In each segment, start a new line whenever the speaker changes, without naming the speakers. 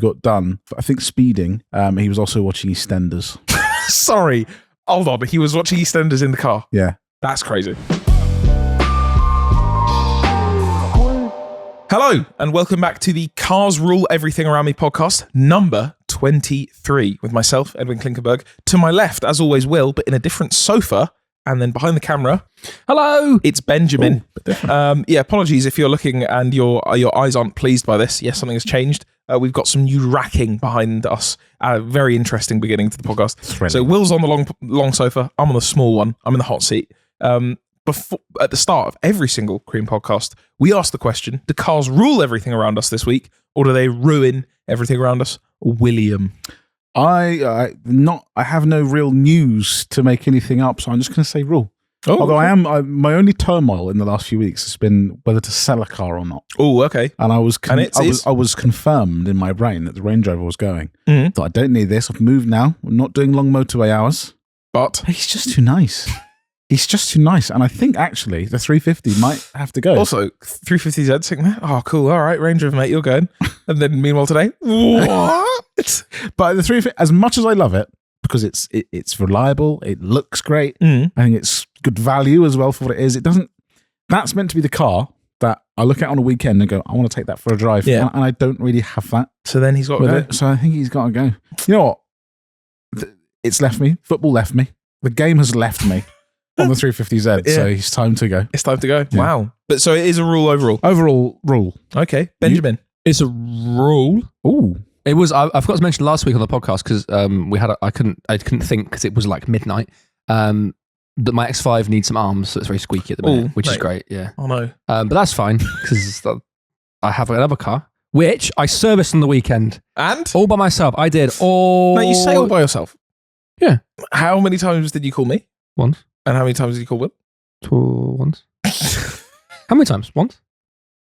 got done, I think speeding, he was also watching EastEnders.
Sorry. Hold on. He was watching EastEnders in the car.
Yeah.
That's crazy. Hello, and welcome back to the Cars Rule Everything Around Me podcast, number 23, with myself, Edwin Klinkenberg. To my left, as always, Will, but in a different sofa. And then behind the camera, hello, it's Benjamin. Apologies if you're looking and your eyes aren't pleased by this. Yes, something has changed. We've got some new racking behind us. Very interesting beginning to the podcast.
Thrilling.
So Will's on the long sofa. I'm on the small one. I'm in the hot seat. At the start of every single C.R.E.A.M podcast, we ask the question, do cars rule everything around us this week, or do they ruin everything around us? William.
I have no real news to make anything up, so I'm just going to say rule.
Oh,
Although
okay.
my only turmoil in the last few weeks has been whether to sell a car or not.
Oh, okay.
And I was confirmed in my brain that the Range Rover was going.
Mm-hmm.
Thought, I don't need this. I've moved now. I'm not doing long motorway hours.
But
he's just too nice. He's just too nice. And I think actually the 350 might have to go.
Also, 350Z sitting there. Oh, cool. All right, Range Rover, mate, you're going. And then meanwhile today, what? But
the 350, as much as I love it, because it's reliable, it looks great. I think it's good value as well for what it is. That's meant to be the car that I look at on a weekend and go, I want to take that for a drive.
Yeah.
And I don't really have that.
So then he's got to go.
So I think he's got to go. You know what? It's left me. Football left me. The game has left me on the 350Z. So it's time to go.
It's time to go.
Yeah.
Wow. But so it is a rule overall.
Overall rule.
Okay. Benjamin.
It's a rule.
Ooh.
It was. I forgot to mention last week on the podcast because I couldn't think because it was like midnight. That my X5 needs some arms, so it's very squeaky at the minute, which is great. Yeah.
Oh no.
But that's fine because I have another car which I serviced on the weekend
And
all by myself. I did all.
No, you say all by yourself.
Yeah.
How many times did you call me?
Once.
And how many times did you call Will?
Once. How many times? Once.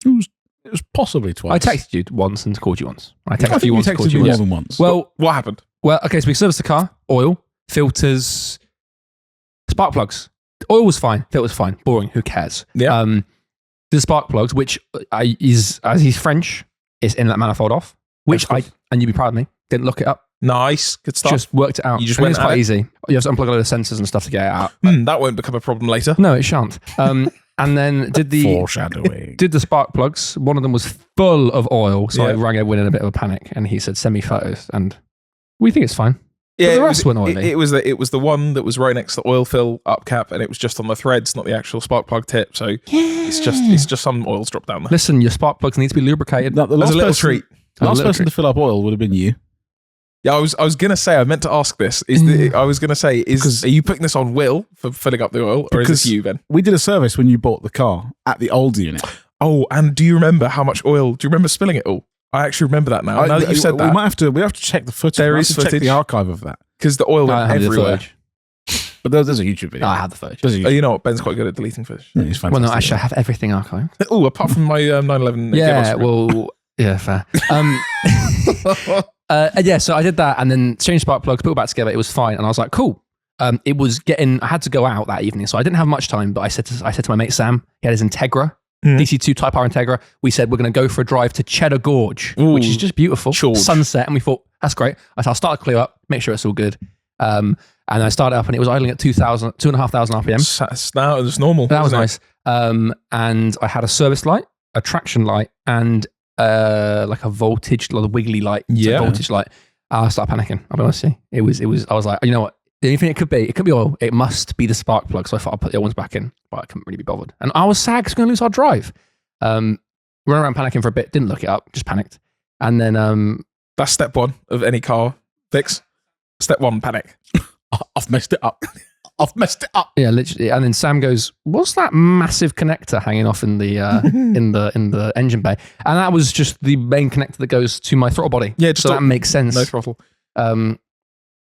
It was possibly twice.
I texted you once and called you once. I
I
texted
think
you once,
texted
called
me
you
more
once.
than once.
Well,
what happened?
okay, so we serviced the car, oil, filters, spark plugs. Oil was fine, filter was fine, boring, who cares?
Yeah.
The spark plugs, which is, as he's French, is in that manifold off, which and you'd be proud of me, didn't look it up.
Nice. Good stuff.
Just worked it out.
You just
And
went
it's
at
quite
it?
easy. You have to unplug a load of sensors and stuff to get it out.
That won't become a problem later.
No, it shan't. And then did the
foreshadowing.
Did the spark plugs. One of them was full of oil, so I
Yeah.
rang Edwin in a bit of a panic, and he said, "Send me photos." And we think it's fine.
Yeah,
But the
it
rest
was,
went oily.
it was the one that was right next to the oil fill up cap, and it was just on the threads, not the actual spark plug tip. So it's just some oil's dropped down there.
Listen, your spark plugs need to be lubricated.
No, the
There's
last
a little
person,
treat.
The last
A little
person
treat.
to fill up oil would have been you.
Yeah, I was gonna say I meant to ask this. I was gonna say are you putting this on Will for filling up the oil, or is
Because-
it you, Ben?
We did a service when you bought the car at the old unit.
Oh, and do you remember how much oil? Do you remember spilling it all? I actually remember that now. Now that you've said
we
that,
might have to check the footage.
There
We have
is
to check
footage.
the archive of that.
because the oil
I
went
have the
everywhere.
footage.
But there's a YouTube video.
I have the footage.
There's a
Oh,
YouTube.
you know what? Ben's quite good at deleting fish.
Yeah, he's
Well,
fantastic.
no, actually, I have everything archived.
Oh, apart from my 911.
Yeah,
Gearbox.
well, yeah, fair. Yeah, so I did that and then changed spark plugs, put it back together. It was fine, and I was like, cool. It was getting. I had to go out that evening, so I didn't have much time. But I said to my mate Sam, he had his Integra, DC2 Type R Integra. We said we're going to go for a drive to Cheddar Gorge, which is just beautiful.
George.
Sunset, and we thought that's great. I said I'll start to clear up, make sure it's all good. And I started up, and it was idling at 2,500 RPM.
Now it's normal.
That was
isn't it?
nice. And I had a service light, a traction light, and like a voltage, like a wiggly light,
Yeah.
voltage light. I started panicking. I'll be honest with you. It was. I was like, you know what? The only thing it could be oil. It must be the spark plug. So I thought I'll put the other ones back in, but I couldn't really be bothered. And I was sad because we're going to lose our drive. Run around panicking for a bit. Didn't look it up. Just panicked. And then
That's step one of any car fix. Step one, panic.
I've messed it up. I've messed it up.
yeah, literally. And then Sam goes, "What's that massive connector hanging off in the in the engine bay?" And that was just the main connector that goes to my throttle body.
Yeah, just
so that makes sense.
No throttle.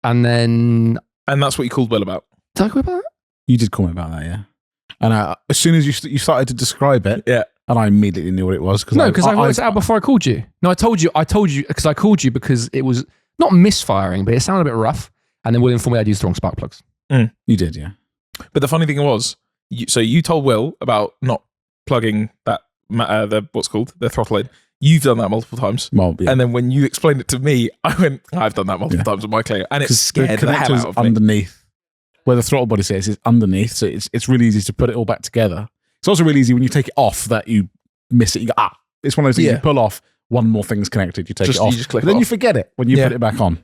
And then
And that's what you called Will about.
did I go about that?
You did call me about that, yeah. And as soon as you started to describe it,
Yeah.
and I immediately knew what it was.
No, because I worked it out before I called you. No, I told you because I called you because it was not misfiring, but it sounded a bit rough. And then Will informed me I'd used the wrong spark plugs.
You did, yeah.
But the funny thing was, so you told Will about not plugging that the throttle in. You've done that multiple times.
Well, yeah.
And then when you explained it to me, I went, I've done that multiple times with my Clio. And it scared the hell out of me.
Underneath where the throttle body sits is underneath. So it's really easy to put it all back together. It's also really easy when you take it off that you miss it. You go, it's one of those things you pull off. One more thing's connected. You take it off. But then you forget it when you put it back on.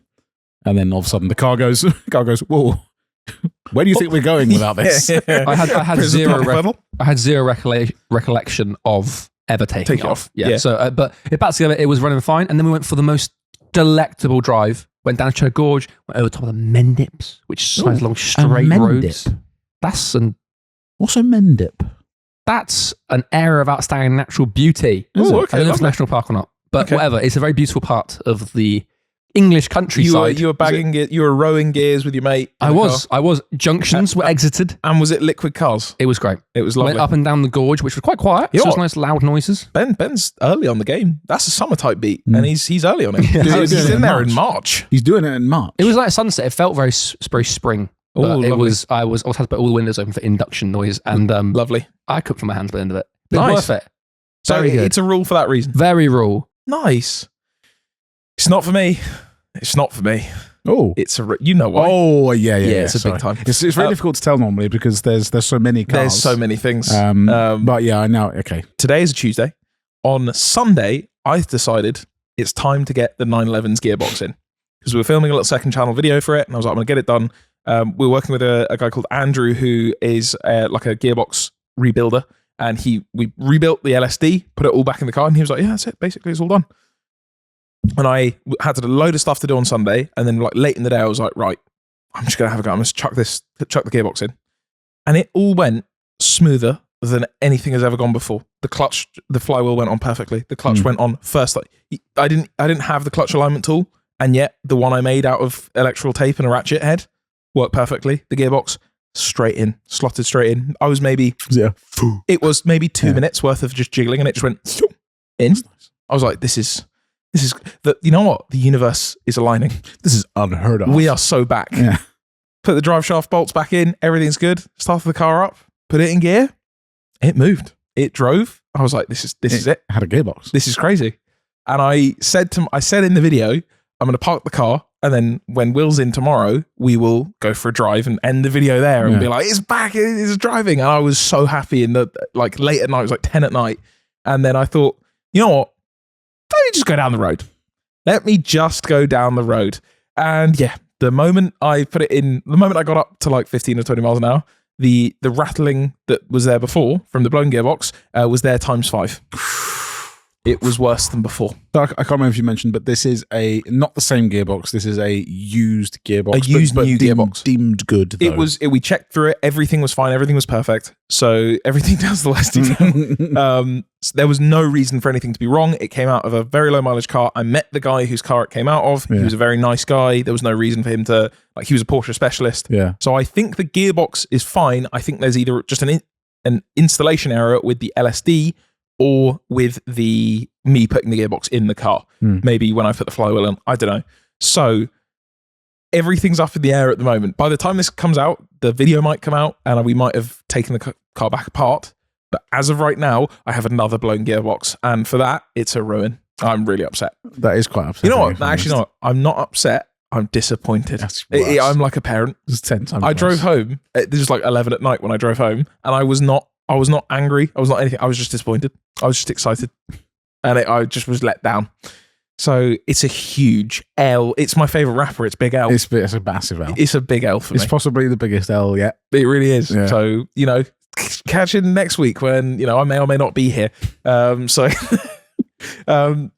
And then all of a sudden the car goes, whoa. Where do you think we're going without this?
I had zero recollection of ever taking it off. Yeah. So, but it back together, it was running fine. And then we went for the most delectable drive. Went down Cher Gorge, went over top of the Mendips, which is nice long straight roads. That's also
Mendip.
That's an area of outstanding natural beauty. I don't know if it's a national park or not, but whatever. It's a very beautiful part of the English countryside.
You were rowing gears with your mate.
I was. Junctions were exited.
And was it liquid cars?
It was great.
It was lovely.
Went up and down the gorge, which was quite quiet. So it was nice loud noises.
Ben's early on the game. That's a summer type beat, and he's early on it. He's in there in March.
He's doing it in March.
It was like sunset. It felt very spring. But I was had to put all the windows open for induction noise, and
lovely.
I cooked for my hands by the end of it.
Nice.
Worth it.
So
Very good.
It's a rule for that reason.
Very rule.
Nice. It's not for me.
Oh,
it's you know why?
Oh, yeah.
It's a big time.
It's very difficult to tell normally because there's so many cars.
There's so many things.
But yeah, I know. Okay.
Today is a Tuesday. On Sunday, I decided it's time to get the 911's gearbox in because we were filming a little second channel video for it, and I was like, I'm gonna get it done. We're working with a guy called Andrew who is like a gearbox rebuilder, and we rebuilt the LSD, put it all back in the car, and he was like, yeah, that's it. Basically, it's all done. And I had a load of stuff to do on Sunday, and then like late in the day, I was like, right, I'm just gonna have a go. I'm gonna chuck the gearbox in, and it all went smoother than anything has ever gone before. The flywheel went on perfectly. The clutch went on first. Like, I didn't have the clutch alignment tool, and yet the one I made out of electrical tape and a ratchet head worked perfectly. The gearbox slotted straight in. I was it was maybe 2 minutes worth of just jiggling, and it just went in. I was like, this is you know what? The universe is aligning.
This is unheard of.
We are so back.
Yeah.
Put the drive shaft bolts back in. Everything's good. Started the car up. Put it in gear. It moved. It drove. I was like, this is it.
Had a gearbox.
This is crazy. And I said in the video, I'm going to park the car, and then when Will's in tomorrow, we will go for a drive and end the video there and be like, it's back. It's driving. And I was so happy late at night. It was like 10 at night. And then I thought, you know what? Let me just go down the road. And yeah, the moment I got up to like 15 or 20 miles an hour, the rattling that was there before from the blown gearbox was there times 5. It was worse than before.
So I can't remember if you mentioned, but this is not the same gearbox. This is a used gearbox.
A used new gearbox.
Deemed good, though.
We checked through it. Everything was fine. Everything was perfect. So everything down to the last detail. So there was no reason for anything to be wrong. It came out of a very low mileage car. I met the guy whose car it came out of. He was a very nice guy. There was no reason for him to, he was a Porsche specialist.
Yeah.
So I think the gearbox is fine. I think there's either just an installation error with the LSD or with me putting the gearbox in the car. Maybe when I put the flywheel on, I don't know. So everything's up in the air at the moment. By the time this comes out, the video might come out and we might have taken the car back apart. But as of right now, I have another blown gearbox. And for that, it's a ruin. I'm really upset.
That is quite upsetting.
You know what? Actually, no, I'm not upset. I'm disappointed. I'm like a parent.
It's 10 times
I drove home. This was like 11 at night when I drove home, and I was not angry. I was not anything. I was just disappointed. I was just excited, and I just was let down. So it's a huge L. It's my favorite rapper. It's Big L.
It's a massive L.
It's a big L for me.
It's possibly the biggest L yet.
It really is.
Yeah.
So, catch in next week when, I may or may not be here. But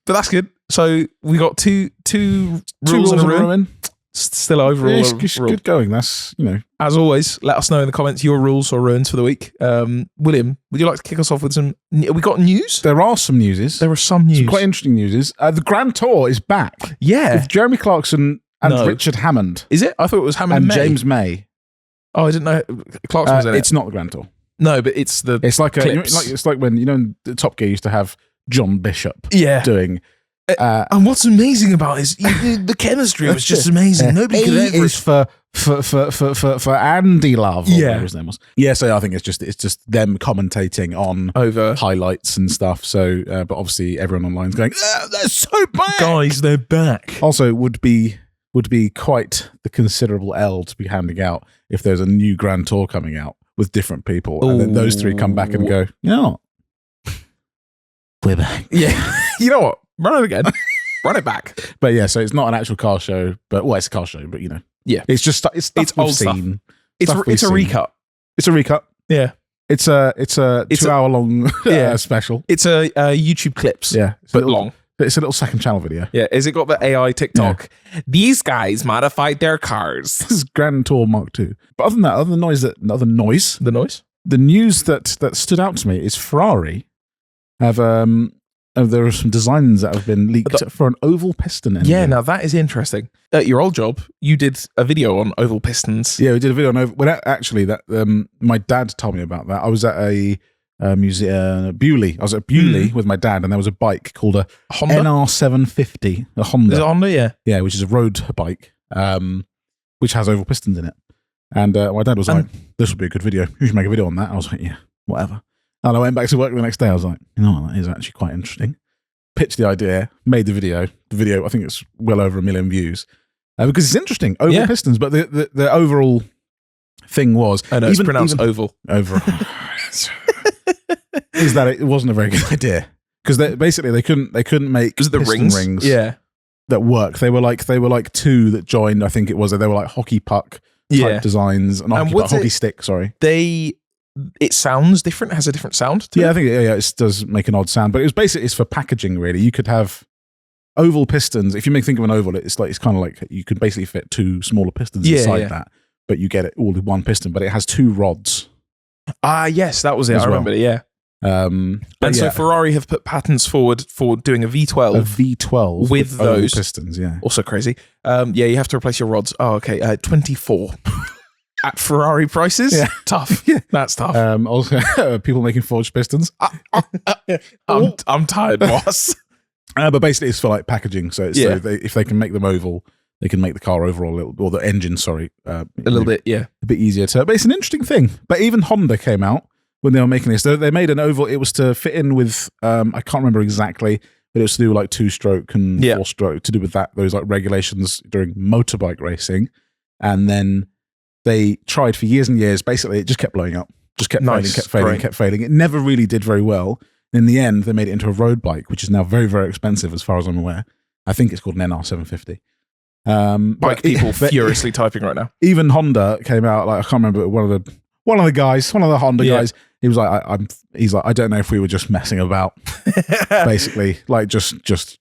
that's good. So we got two rules in a ruin. Still overall
it's good going. That's,
As always, let us know in the comments your rules or ruins for the week. William, would you like to kick us off with some... We got news?
There are some newses.
There are some news.
Some quite interesting newses. The Grand Tour is back.
Yeah.
With Jeremy Clarkson and Richard Hammond.
Is it? I thought it was Hammond
and James May.
Oh, I didn't know Clarkson was in it.
It's not the Grand Tour.
No, but it's the
It's like
clips.
it's like when, the Top Gear used to have John Bishop doing...
And what's amazing about it is the chemistry was just amazing. Nobody could ever.
Is for Andy Love. Or whatever his name was. Yeah, so I think it's just them commentating on
over
highlights and stuff. So, but obviously everyone online's going, they're so back,
guys. They're back.
Also, would be quite the considerable L to be handing out if there's a new Grand Tour coming out with different people, and then those three come back and go, you know what? We're back.
Yeah, you know what? Run it again. Run it back.
But yeah, so it's not an actual car show, but it's a car show, but you know,
yeah,
it's just it's stuff we've
old
seen.
Stuff. It's a recut.
It's a recut.
Yeah,
it's a 2 hour long special.
It's a YouTube clips.
Yeah,
but long.
It's a little second channel video.
Yeah, is it got the AI TikTok? Yeah. These guys modified their cars.
This is Grand Tour Mark II. But other than that, the news that stood out to me is Ferrari have there are some designs that have been leaked for an oval piston engine.
Yeah, now that is interesting. At your old job, you did a video on oval pistons.
Yeah, we did a video on oval. Well, actually, my dad told me about that. I was at a museum, Bewley. I was at Bewley with my dad, and there was a bike called a Honda? NR750, a Honda.
Is it a Honda? Yeah.
Yeah, which is a road bike, which has oval pistons in it. And my dad was like, this would be a good video. You should make a video on that. I was like, yeah, whatever. And I went back to work the next day. I was like, you know what, that is actually quite interesting. Pitched the idea, made the video. The video, I think it's well over 1 million views. Because it's interesting, oval pistons. But the overall thing was...
I know, it's pronounced oval.
Overall. Is that it wasn't a very good idea. Because basically they couldn't make
the rings
that work. They were like two that joined, I think it was. They were like hockey puck type designs. Hockey stick, sorry.
It sounds different. It has a different sound to it.
I think it does make an odd sound, but it's for packaging really. You could have oval pistons. If you think of an oval, it's kind of like you could basically fit two smaller pistons inside that, but you get it all in one piston, but it has two rods.
Yes, that was it. I remember it, yeah. So Ferrari have put patents forward for doing a V12 with those
pistons, yeah.
Also crazy. You have to replace your rods. 24. At Ferrari prices? Yeah. Tough. Yeah. That's tough.
Also, people making forged pistons.
I'm tired, boss.
But basically, it's for like packaging. So, if they can make them oval, they can make the car overall, or the engine, a little bit easier to. But it's an interesting thing. But even Honda came out when they were making this. They made an oval. It was to fit in with, I can't remember exactly, but it was to do like 2-stroke and 4-stroke, to do with those like regulations during motorbike racing. And then they tried for years and years. Basically, it just kept blowing up. Just kept failing. It never really did very well. In the end, they made it into a road bike, which is now very, very expensive as far as I'm aware. I think it's called an NR750.
People furiously typing right now.
Even Honda came out, like I can't remember, one of the Honda guys, he was like, I don't know if we were just messing about. Basically, like just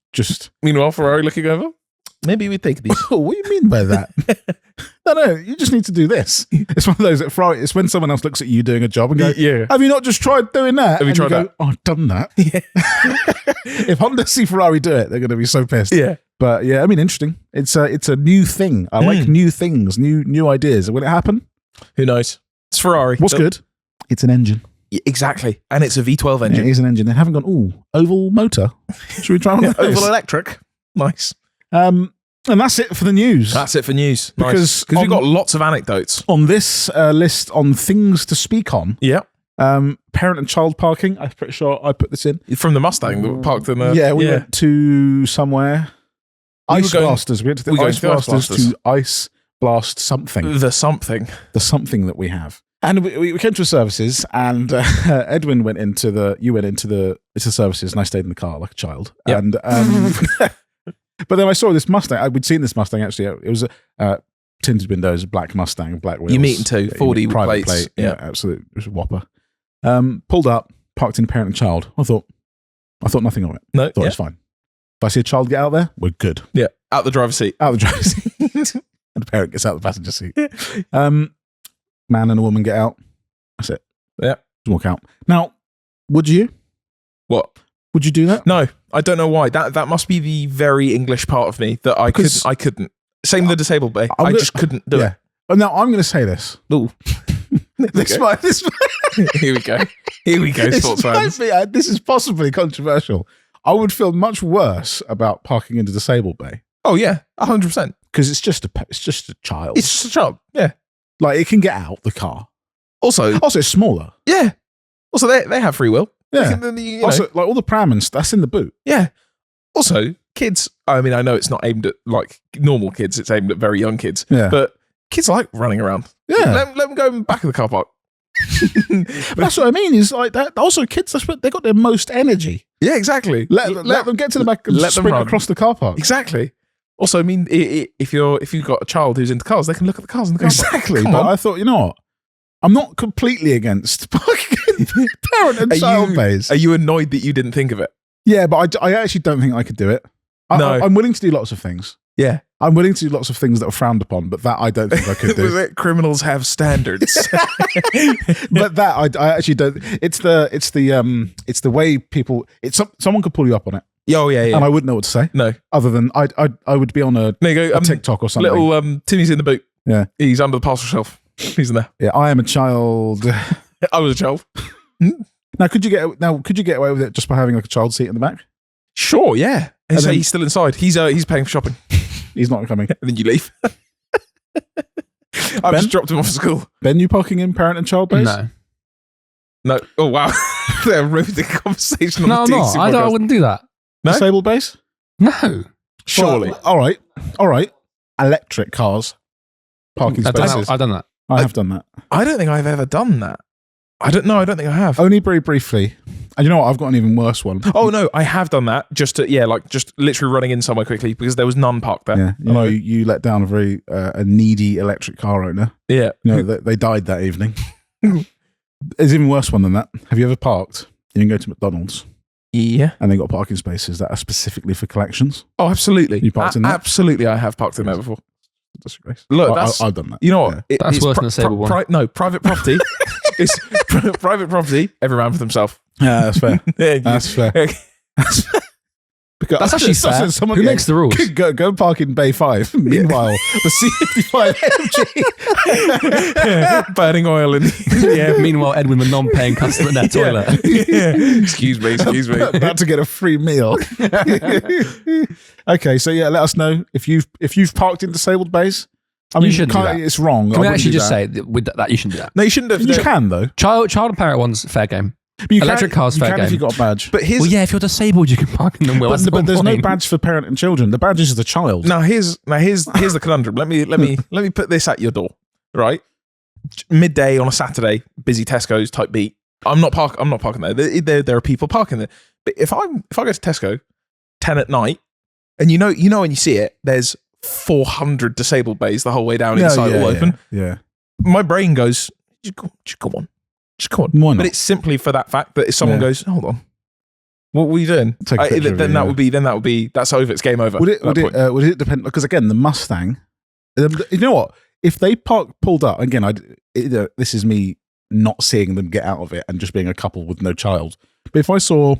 Meanwhile, Ferrari looking over. Maybe we take these.
What do you mean by that? No, you just need to do this. It's one of those at Ferrari. It's when someone else looks at you doing a job and go, have you not just tried doing that?
Have you tried that?
I've done that. Yeah. If Honda see Ferrari do it, they're going to be so pissed.
Yeah.
But yeah, I mean, interesting. It's a new thing. I like new things, new ideas. Will it happen?
Who knows? It's Ferrari.
What's good? It's an engine.
Yeah, exactly. And it's a V12 engine.
It is an engine. They haven't gone, oval motor. Should we try one of those?
Oval electric. Nice.
And that's it for the news.
That's it for news. Because we've got lots of anecdotes.
On this list on things to speak on.
Yeah.
Parent and child parking. I'm pretty sure I put this in.
From the Mustang that parked in the...
Yeah, we went to somewhere. Ice Blasters. We went to the Ice Blasters to Ice Blast something.
The something.
The something that we have. And we came to services, and Edwin went into the services, and I stayed in the car like a child. Yep. And but then I saw this Mustang. We'd seen this Mustang actually. It was tinted windows, black Mustang, black wheels.
You meeting too? 40
private
plates.
Plate. Yeah, absolutely. It was a whopper. Pulled up, parked in parent and child. I thought nothing of it.
No,
thought it's fine. If I see a child get out there, we're good.
Yeah, out the driver's seat.
And the parent gets out the passenger seat. Man and a woman get out. That's it.
Yeah.
Just walk out. Now, would you?
What?
Would you do that?
No, I don't know why. That must be the very English part of me that I couldn't. Same with the disabled bay. I just couldn't do it.
Now I'm going to say this.
Ooh. Here we go. Sports fans.
This is possibly controversial. I would feel much worse about parking in the disabled bay
Oh yeah, 100%.
because it's just a child.
It's just a child. Yeah.
Like it can get out the car.
Also,
it's smaller.
yeah. Also, they have free will.
Yeah.
They can, you know,
Also, like all the pram and that's in the boot.
yeah. Also, kids. I mean, I know it's not aimed at like normal kids. It's aimed at very young kids.
Yeah.
But kids like running around.
Yeah.
Let them go in the back of the car park.
But that's what I mean. Is like that. Also, kids, that's what they got their most energy.
Yeah, exactly.
Let them get to the back and
let them
sprint
run.
across the car park.
Exactly. Also, I mean, if you've got a child who's into cars, they can look at the cars in the car park.
Exactly.
Come
But
on.
I thought, you know what? I'm not completely against parking in parent and child bays.
Are you annoyed that you didn't think of it?
Yeah, but I actually don't think I could do it.
No.
I'm willing to do lots of things.
Yeah.
I'm willing to do lots of things that are frowned upon, but that I don't think I could do.
Criminals have standards.
But that I actually don't. It's the way people. Someone could pull you up on it,
Oh yeah, yeah.
and I wouldn't know what to say.
No.
Other than I would be on a
There you go.
TikTok or something.
Little Timmy's in the boot.
Yeah.
He's under the parcel shelf. He's in there.
Yeah, I am a child.
I was a child.
Now, could you get away with it just by having like a child seat in the back?
Sure, yeah.
And then-
He's still inside. He's paying for shopping.
He's not coming.
And then you leave. I've just dropped him off at school.
Ben, you parking in parent and child bays?
No. Oh wow. They're ruining the conversation on
No,
the
I'm
TC
not. I
podcast.
wouldn't do that.
No?
Disabled bays?
No.
Surely.
Well, all right. Electric cars. Parking
I've
spaces.
done that.
I have done that.
I don't think I've ever done that. I don't think I have.
Only very briefly. And you know what? I've got an even worse one.
Oh no, I have done that. Just literally running in somewhere quickly because there was none parked there.
Yeah. You know, you let down a very a needy electric car owner.
Yeah.
You know, they died that evening. There's an even worse one than that. Have you ever parked? You can go to McDonald's
Yeah.
and they got parking spaces that are specifically for collections.
Oh, absolutely.
You parked in that?
Absolutely, I have parked in there before.
Disgrace.
Look,
I've done that.
You know what?
Yeah.
That's worse than a disabled one.
No, private property. It's private property. Every man for themselves.
Yeah, that's fair.
Yeah,
That's fair. Because
That's actually fair. Who makes the rules?
Go park in Bay 5. Meanwhile, the C55 MG.
Burning oil in
Meanwhile, Edwin, the non-paying customer in their toilet.
Yeah. Excuse me.
About to get a free meal. Okay, so yeah, let us know if you've parked in disabled bays. I mean,
You shouldn't do that.
it's wrong.
Can
I
we
wouldn't
actually
do
just
that.
say that with that you shouldn't do that?
No, you shouldn't have.
You can though.
Child and parent ones, fair game.
But you
Electric cars,
you
fair
can if
game.
you got a badge.
But here's
Well, yeah, if you're disabled, you can park in them. Well,
but there's no badge for parent and children. The badge is the child.
now here's the conundrum. Let me put this at your door. Right, midday on a Saturday, busy Tesco's type beat. I'm not parking there. There are people parking there. But if I go to Tesco 10 at night, and you know when you see it, there's 400 disabled bays the whole way down inside, all open.
Yeah.
My brain goes, just go on.
Why not?
But it's simply for that fact that if someone
Yeah.
goes, hold on, what were you doing?
Take a picture of
Then
it,
that
yeah.
would be that's over. It's game over.
Would
at that point.
it depend? Because again, the Mustang. You know what? If they pulled up again, this is me not seeing them get out of it and just being a couple with no child. But if I saw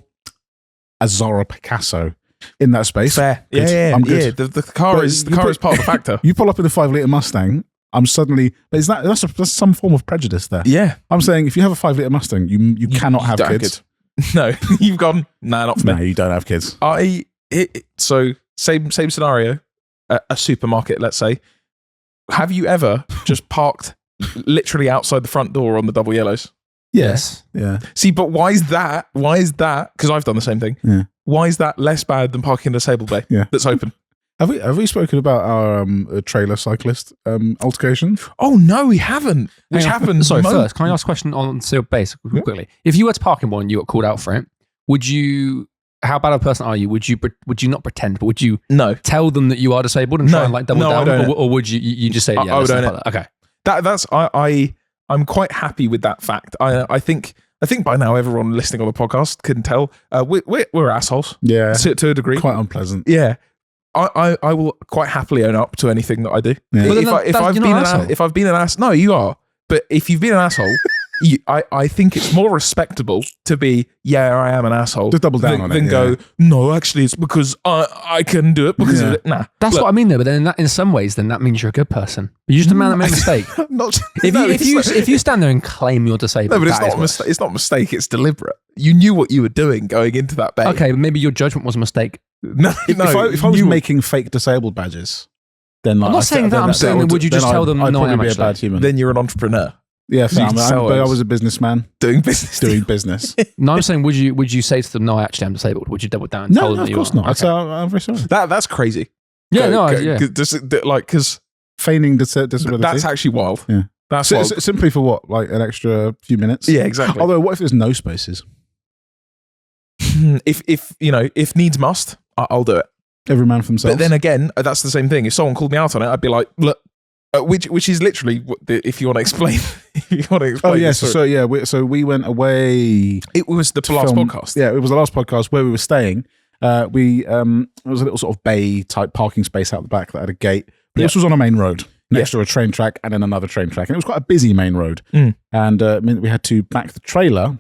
a Zara Picasso in that space,
Fair.
good.
Yeah.
I'm good.
The car
But
is
you put-
part of the factor.
You pull up in a 5-litre Mustang. I'm suddenly. But that's some form of prejudice there.
Yeah.
I'm saying if you have a 5-litre Mustang, you cannot have
don't
kids.
No, you've gone. Nah, not for
No,
me.
you don't have kids.
So same scenario. A supermarket, let's say. Have you ever just parked literally outside the front door on the double yellows?
Yes.
Yeah.
See, but why is that? Because I've done the same thing.
Yeah.
Why is that less bad than parking in a disabled bay that's open?
Have we spoken about our trailer cyclist altercation?
Oh no, we haven't. Which
Hang on.
happened.
Sorry, first, can I ask a question on sealed base quickly? If you were to park in one and you got called out for it, would you? How bad of a person are you? Would you not pretend, but would you
No.
tell them that you are disabled and try and like double
No, I
down,
don't.
or would you just say yeah?
I would
let's
own
not
it.
like that? Okay.
That's I'm quite happy with that fact. I think by now everyone listening on the podcast can tell we're assholes.
Yeah.
To a degree.
Quite unpleasant.
Yeah. I will quite happily own up to anything that I do.
Yeah.
But then
If
you're not an asshole.
If I've been an ass, no, you are. But if you've been an asshole, I think it's more respectable to be, I am an asshole.
Just double down on it.
Than go, no, actually, it's because I can do it because of it. Nah.
That's what I mean, though. But then in some ways, then that means you're a good person. You're just a man that made a mistake. If you stand there and claim you're disabled,
no, but it's not a mistake. It's not a mistake. It's deliberate. You knew what you were doing going into that bay.
Okay, but maybe your judgment was a mistake.
No,
if I was making fake disabled badges, then
I'm not saying that. I'm saying, would you just tell them, no, I am
be a
actually
bad human.
Then you're an entrepreneur.
Yeah, I was a businessman
doing business.
No, I'm saying, would you say to them, no, I actually am disabled? Would you double down and tell them that you are?
No, of course not.
Okay.
I'm very sorry.
That's crazy.
Yeah,
because
feigning disability.
That's actually wild.
Yeah,
that's wild.
Simply for what, like an extra few minutes.
Yeah, exactly.
Although, what if there's no spaces?
If needs must, I'll do it.
Every man for themselves.
But then again, that's the same thing. If someone called me out on it, I'd be like, look. Which is literally if you want to explain.
Oh yes, so we went away.
It was the last podcast.
Yeah, it was the last podcast where we were staying. It was a little sort of bay type parking space out the back that had a gate. But this was on a main road next to a train track and then another train track, and it was quite a busy main road. And it meant we had to back the trailer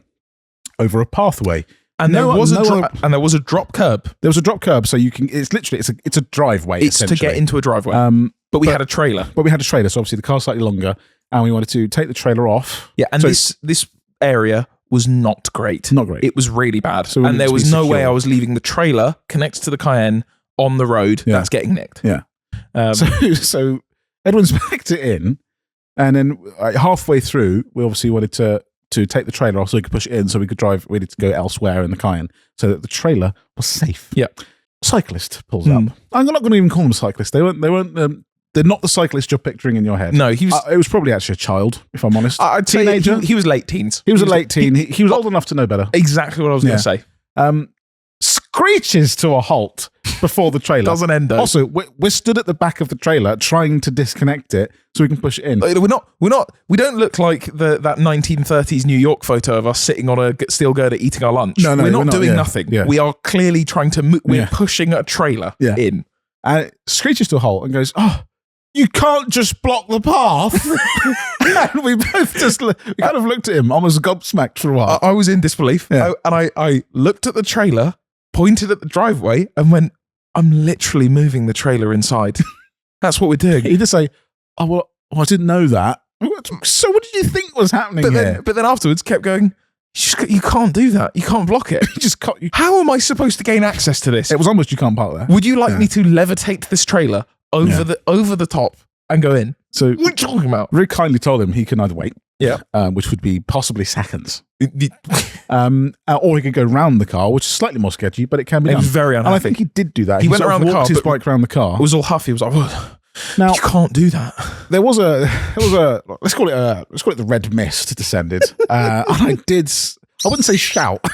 over a pathway.
And there was a drop curb.
There was a drop curb, so you can. It's literally it's a driveway.
It's to get into a driveway. But we had a trailer.
So obviously the car's slightly longer, and we wanted to take the trailer off.
Yeah, and this area was not great.
Not great.
It was really bad.
So
and there was no way I was leaving the trailer connected to the Cayenne on the road that's getting nicked.
Yeah. So Edwin's backed it in, and then halfway through, we obviously wanted to take the trailer off so we could push it in, so we could drive. We needed to go elsewhere in the Cayenne, so that the trailer was safe.
Yeah.
Cyclist pulls up. I'm not going to even call them cyclists. They weren't. They're not the cyclist you're picturing in your head.
No, he was.
It was probably actually a child, if I'm honest.
I'd
teenager.
Say he was late teens.
He was a late teen. He was old enough to know better.
Exactly what I was going to say.
Screeches to a halt before the trailer.
Doesn't end though.
Also, we're stood at the back of the trailer trying to disconnect it so we can push it in.
We don't look like that 1930s New York photo of us sitting on a steel girder eating our lunch.
No,
we're not doing nothing.
Yeah.
We are clearly trying to move. We're pushing a trailer in.
And it screeches to a halt and goes, "Oh, you can't just block the path." And we both kind of looked at him, almost gobsmacked for a while.
I was in disbelief.
Yeah.
I looked at the trailer, pointed at the driveway, and went, I'm literally moving the trailer inside. That's what we're doing.
He just say, "Oh, well, I didn't know that." So what did you think was happening here?
But then afterwards kept going, you can't do that. You can't block it. How am I supposed to gain access to this?
It was almost you can't park there.
Would you like me to levitate this trailer over the top and go in?
So
what are you talking about?
Very kindly told him he can either wait, which would be possibly seconds, or he could go round the car, which is slightly more sketchy, but it can be done.
It was very unhappy.
And I think he did do that.
He went around the car,
his bike around the car.
It was all huffy. He was like,
now
you can't do that.
There was a let's call it the red mist descended, and I wouldn't say shout.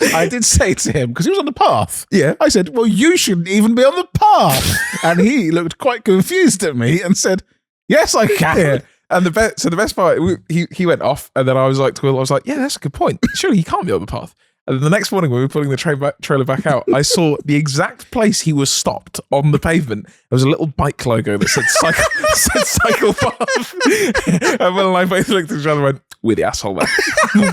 I did say to him, because he was on the path.
Yeah.
I said, well, you shouldn't even be on the path. And he looked quite confused at me and said, yes, I can.
Yeah. And the best part, he went off, and then I was like to Will, I was like, yeah, that's a good point. Surely he can't be on the path. And then the next morning when we were putting the trailer back out, I saw the exact place he was stopped on the pavement. There was a little bike logo that said cycle path. And Will and I both looked at each other and went, we're the asshole there.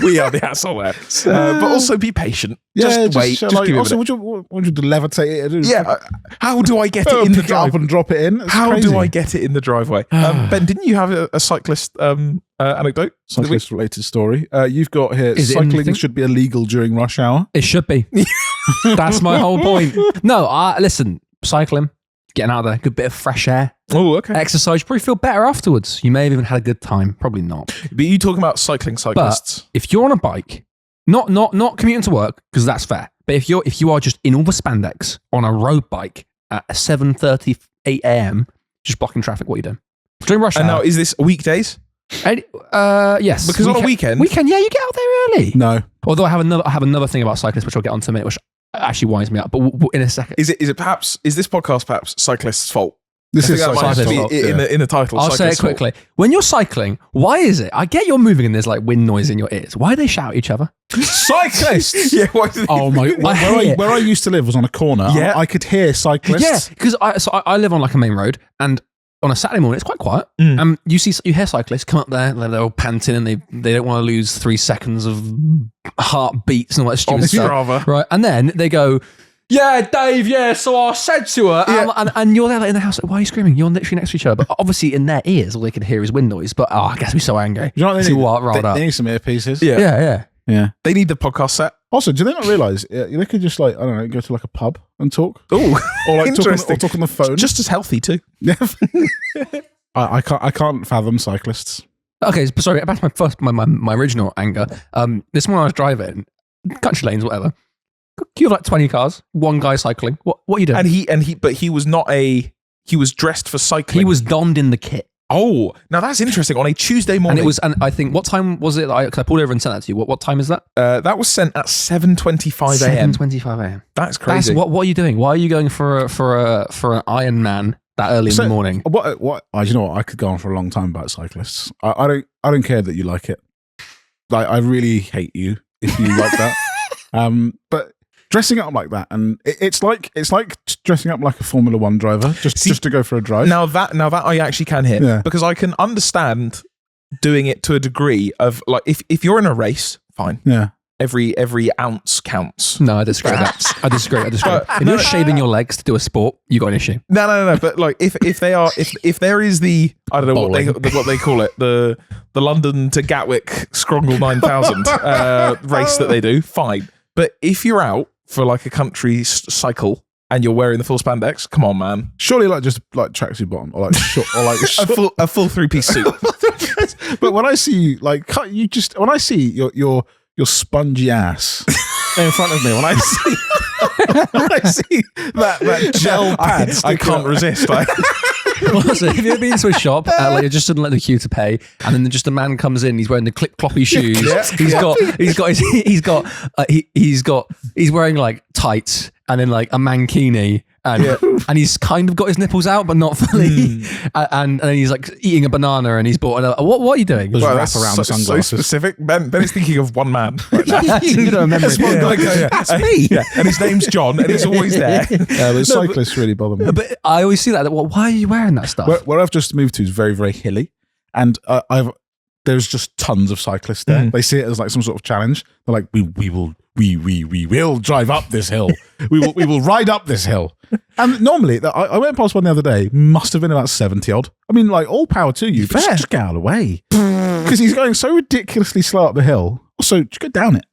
We are the asshole there. But also be patient. Just wait. Just give it
also, would you levitate it?
Yeah. How do I get it in the driveway?
Up and drop it in?
How do I get it in the driveway? Ben, didn't you have a cyclist anecdote?
Cyclist related story. You've got here, cycling should be illegal during rush hour.
It should be. That's my whole point. No, listen, cycling, getting out there, good bit of fresh air.
Oh, okay.
Exercise, you probably feel better afterwards. You may have even had a good time. Probably not.
But you talking about cyclists.
But if you're on a bike, not commuting to work, because that's fair. But if you are just in all the spandex on a road bike at 7:38 a.m., just blocking traffic, what are you doing? During rush hour.
And now, is this weekdays?
Yes.
Because on a weekend,
yeah, you get out there early.
No.
Although I have another thing about cyclists, which I'll get onto in a minute, which actually winds me up. But in a second,
is this podcast perhaps cyclists' fault?
This is cyclists' fault.
In the title.
I'll say it quickly. When you're cycling, why is it? I get you're moving and there's like wind noise in your ears. Why do they shout at each other?
Cyclists.
Yeah. Why do they
where I used to live was on a corner.
Yeah.
I could hear cyclists.
Yeah, because I live on like a main road, and on a Saturday morning, it's quite quiet. You hear cyclists come up there, they're all panting, and they don't want to lose 3 seconds of heartbeats and all that stupid stuff. Right, and then they go, "Yeah, Dave, yeah, so I said to her," and you're there like, in the house, like, "Why are you screaming? You're literally next to each other." But obviously in their ears, all they can hear is wind noise. But I guess we're so angry.
You know what they need some earpieces.
Yeah. They need the podcast set.
Also, do they not realise they could just like, I don't know, go to like a pub and talk?
Oh,
or like talk on the phone.
Just as healthy too.
Yeah. I can't fathom cyclists.
Okay, sorry. Back to my original anger. This morning I was driving, country lanes, whatever. You have like 20 cars, one guy cycling. What are you doing?
But he was not he was dressed for cycling.
He was donned in the kit.
Oh, now that's interesting. On a Tuesday morning,
and I think, what time was it? Because I pulled over and sent that to you. What time is that?
That was sent at 7:25 a.m.
7:25 a.m.
That's crazy.
What are you doing? Why are you going for an Ironman that early in the morning?
What? You know what? I could go on for a long time about cyclists. I don't care that you like it. Like, I really hate you if you like that. But dressing up like that, and it's like dressing up like a Formula One driver just to go for a drive.
Now that I actually can hear, because I can understand doing it to a degree of, like, if you're in a race, fine.
Yeah.
Every ounce counts.
No, I disagree. I disagree. If you're shaving your legs to do a sport, you got an issue.
No. But like, if there is the, I don't know what they call it, the London to Gatwick Scrongle 9000 race that they do, fine. But if you're out for like a country cycle and you're wearing the full spandex, come on, man.
Surely like just like tracksuit bottom or like short or like
a full 3-piece suit.
But when I see when I see your spongy ass in front of me, when I see that gel pad,
I can't resist.
So have you ever been to a shop, like you're just suddenly the queue to pay, and then just a man comes in, he's wearing the clip cloppy shoes, he's wearing like tights and then like a mankini, and he's kind of got his nipples out but not fully, and then he's like eating a banana, and he's bought another. What are you doing?
Well, wrap around the sunglasses.
So specific. Ben is thinking of one man right now.
You don't remember
That's me. And his name's John, and he's always there.
The cyclists really bother me.
But I always see that. Why are you wearing that stuff?
Where I've just moved to is very, very hilly, and there's just tons of cyclists there. They see it as like some sort of challenge. They're like, we will drive up this hill. we will ride up this hill. And normally, I went past one the other day. Must have been about 70 odd. I mean, like, all power to you, but just get out of the way, because he's going so ridiculously slow up the hill. Also, just go down it.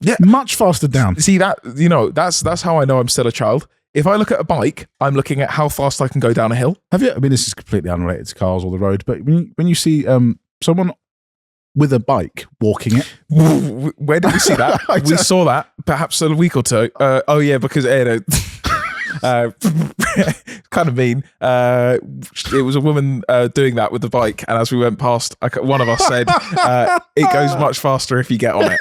Yeah, much faster down.
See that? That's how I know I'm still a child. If I look at a bike, I'm looking at how fast I can go down a hill.
Have you? I mean, this is completely unrelated to cars or the road, but when you see someone with a bike walking it,
where did we see that? We saw that perhaps a week or two. Because kind of mean. It was a woman doing that with the bike, and as we went past, one of us said, "It goes much faster if you get on it."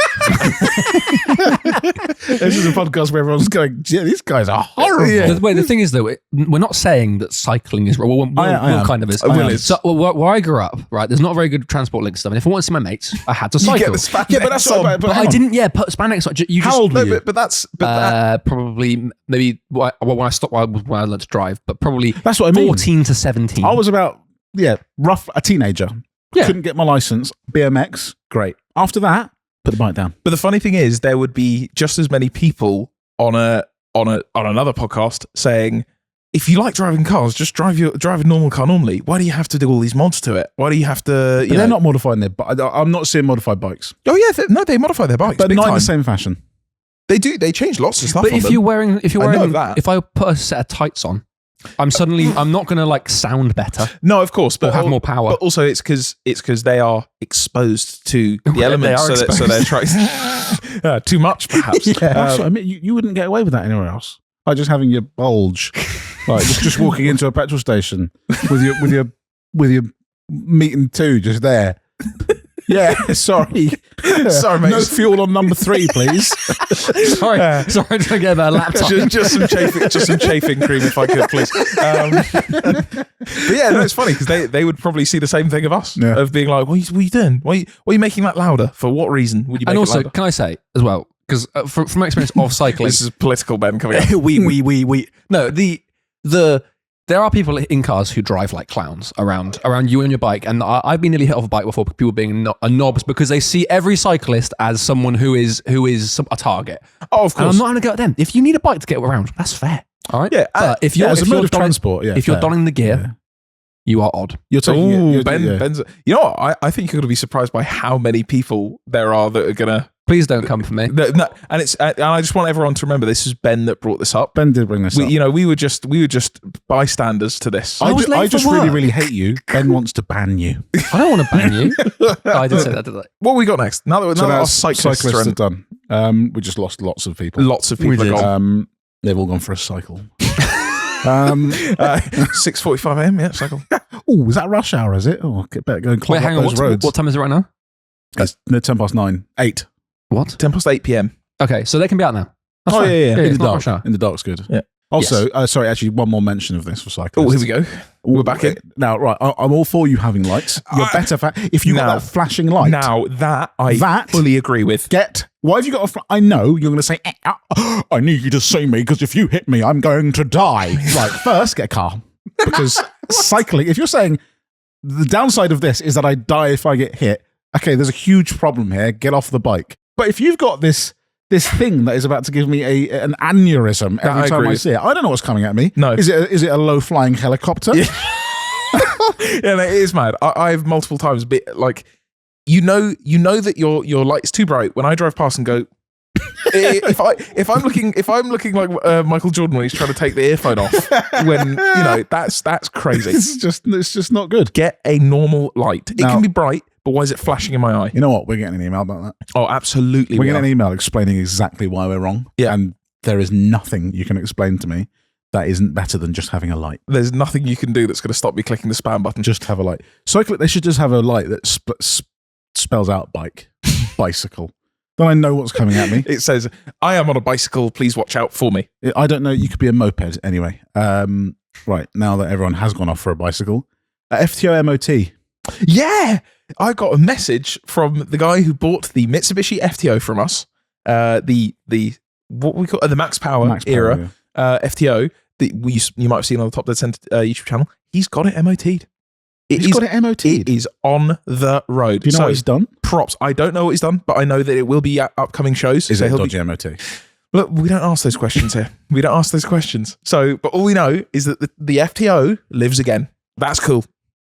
This is a podcast where everyone's going, "Yeah, these guys are horrible."
Yeah. The thing is, though, we're not saying that cycling is wrong. Will kind of is. So, where I grew up, right, there's not very good transport links stuff. And if I wanted to see my mates, I had to cycle.
You get the spandex
but that's on.
But I didn't. Yeah, put spandex on.
How old were you?
But that's
probably maybe when I stopped when I learned to drive. But probably
that's what I mean.
14 to 17.
I was about a teenager.
Yeah.
Couldn't get my license. BMX, great. After that, put the bike down.
But the funny thing is, there would be just as many people on another podcast saying, if you like driving cars, just drive a normal car normally. Why do you have to do all these mods to it? Why do you have to?
They're not modifying their. I'm not seeing modified bikes.
Oh yeah, they modify their bikes,
but not in the same fashion.
They do. They change lots of stuff.
But if you're wearing,
that.
If I put a set of tights on, I'm not going to like sound better.
No, of course, but
have more power.
But also, it's because they are exposed to the elements, so they're trying too much, perhaps.
I mean, you wouldn't get away with that anywhere else. Like just having your bulge, like just walking into a petrol station with your meat and two just there. Yeah, sorry,
mate.
No fuel on number 3, please.
sorry, trying to get a laptop.
just some chafing cream, if I could, please. But yeah, no, it's funny because they would probably see the same thing of us, of being like, "What are you doing? Why are you making that louder? For what reason would you?" Make
and also,
it louder?
Can I say as well, because from my experience of cycling,
this is political Ben coming up.
we no the there are people in cars who drive like clowns around you and your bike, and I've been nearly hit off a bike before. People being knobs because they see every cyclist as someone who is a target.
Oh, of course.
And I'm not going to go at them. If you need a bike to get around, that's fair. All right.
Yeah.
But if you're
as a mode of transport,
if you're donning the gear, you are odd.
You're taking
Ben's. You know what? I think you're going to be surprised by how many people there are that are going to.
Please don't come for me.
No, and I just want everyone to remember this is Ben that brought this up.
Ben did bring this up.
You know, we were just bystanders to this.
I was late
I just
for work.
really, really hate you. Ben wants to ban you.
I don't want to ban you. Oh, I did say that, did I?
What we got next? Now that our cyclists
are done, we just lost lots of people.
Lots of people are gone.
They've all gone for a cycle.
6:45 a.m. Yeah, cycle.
Oh, is that rush hour? Is it? Oh, better go and clog up those roads.
What time is it right now?
It's 9:10, 8.
What?
8 p.m.
Okay, so they can be out now. That's
Oh,
fine.
yeah.
In the dark. In the dark's good.
Yeah.
Also, sorry, actually, one more mention of this for cyclists.
Oh, here we go. We're back in.
Now, right, I'm all for you having lights. You're better if you got that flashing light.
Now, that I fully agree with.
Why have you got I know you're going to say, I need you to see me because if you hit me, I'm going to die. Right, first, get a car. Because cycling, if you're saying the downside of this is that I die if I get hit, okay, there's a huge problem here. Get off the bike. But if you've got this thing that is about to give me an aneurysm every time I see it, I don't know what's coming at me.
No.
Is it a low-flying helicopter?
Yeah, no, it is mad. I've multiple times been like, you know that your light's too bright when I drive past and go, if I'm looking like Michael Jordan when he's trying to take the earphone off, when that's crazy.
It's just not good.
Get a normal light. It can be bright, but why is it flashing in my eye?
You know what? We're getting an email about that.
Oh, absolutely.
We're getting an email explaining exactly why we're wrong.
Yeah.
And there is nothing you can explain to me that isn't better than just having a light.
There's nothing you can do that's going to stop me clicking the spam button.
Just have a light. They should just have a light that spells out bicycle. Then I know what's coming at me.
It says, I am on a bicycle. Please watch out for me.
I don't know. You could be a moped anyway. Right. Now that everyone has gone off for a bicycle. FTO MOT.
Yeah. I got a message from the guy who bought the Mitsubishi FTO from us. The what we call the Max Power era FTO that you might have seen on the Top Dead Centre YouTube channel. He's got it MOT'd.
He's got it MOT'd.
It is on the road.
Do you know what he's done?
Props. I don't know what he's done, but I know that it will be at upcoming shows.
Is it a dodgy MOT?
Look, we don't ask those questions here. We don't ask those questions. So, but all we know is that the FTO lives again. That's cool.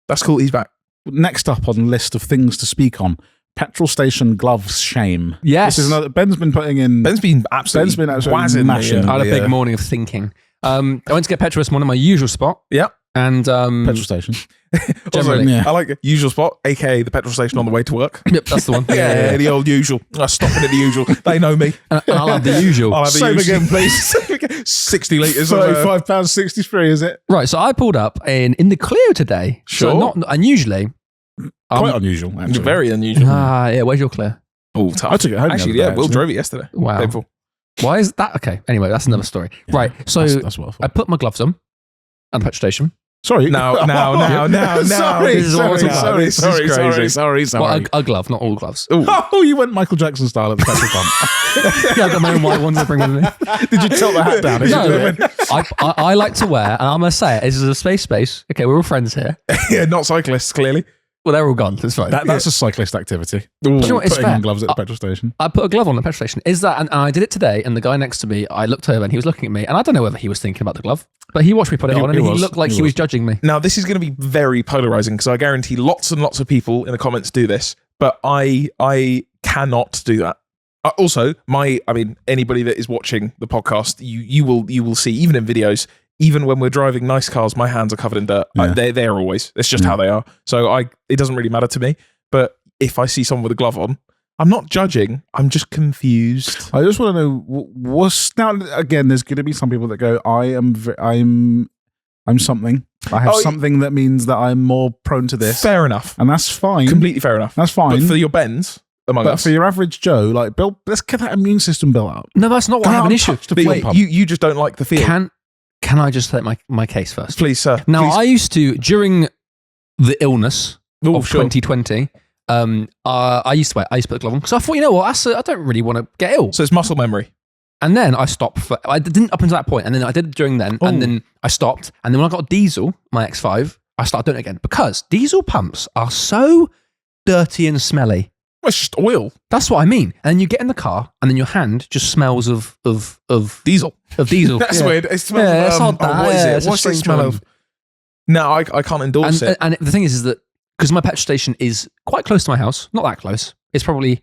That's cool. He's back.
Next up on the list of things to speak on, petrol station gloves shame.
Yes.
This is another, Ben's been absolutely mashing.
I had a big morning of thinking. I went to get petrol this morning, my usual spot.
Yeah.
And
petrol station.
Generally, I like usual spot, aka the petrol station on the way to work.
Yep, that's the one.
Yeah, the old usual. I stop at the usual. They know me.
And I'll have the usual.
I'll have the
Same
usual.
again, please.
60 litres.
£35.63, is it?
Right, so I pulled up in the Clio today.
Sure.
So not unusually.
Quite unusual, actually.
Very unusual.
Yeah, where's your Clio?
Oh, tough.
I took it home.
Actually, yeah, Will drove it yesterday.
Wow.
Painful.
Why is that? Okay, anyway, that's another story.
Yeah,
right, so
that's what I thought.
I put my gloves on at the petrol station.
Sorry.
Now.
Sorry.
This is what we're talking about.
This is crazy.
Sorry.
Well, a glove, not all gloves.
Oh, you went Michael Jackson style at the petrol pump.
Yeah, I got my own white ones I bring with me.
Did you tilt the hat down?
No, I like to wear, and I'm going to say it, this is a space. Okay, we're all friends here.
Yeah, not cyclists, clearly.
Well, they're all gone. That's fine.
That's a cyclist activity.
But you know what, it's
putting
fair.
on gloves at the petrol station.
I put a glove on the petrol station. Is that, and I did it today, and the guy next to me, I looked over and he was looking at me, and I don't know whether he was thinking about the glove, but he watched me put it on, and he looked like he was judging me.
Now, this is going to be very polarizing because I guarantee lots and lots of people in the comments do this, but I cannot do that. Also, anybody that is watching the podcast, you will see, even in videos, even when we're driving nice cars, my hands are covered in dirt.
Yeah.
They're always. It's just how they are. So it doesn't really matter to me. But if I see someone with a glove on, I'm not judging. I'm just confused.
I just want to know now. Again, there's going to be some people that go, I'm something. I have something that means that I'm more prone to this.
Fair enough.
And that's fine.
Completely fair enough.
That's fine.
But for your Bens among us,
for your average Joe, like Bill, let's get that immune system built up.
No, that's not what I have an issue.
Wait, you just don't like the feel.
Can I just take my case first?
Please, sir.
Now,
Please.
I used to, during the illness of 2020, I used to put a glove on because I thought, you know what, I don't really want to get ill.
So it's muscle memory.
And then I stopped. I didn't up until that point, and then I did it during then, and then I stopped. And then when I got a diesel, my X5, I started doing it again because diesel pumps are so dirty and smelly.
Well, it's just oil.
That's what I mean. And then you get in the car, and then your hand just smells of
Diesel.
Of diesel.
That's
Yeah.
weird. It smells
Yeah, it's
of,
not that.
what is
Yeah,
it?
it's a
What's the
strange
smell
one.
of? No, I can't endorse it.
And the thing is that because my petrol station is quite close to my house, not that close. It's probably,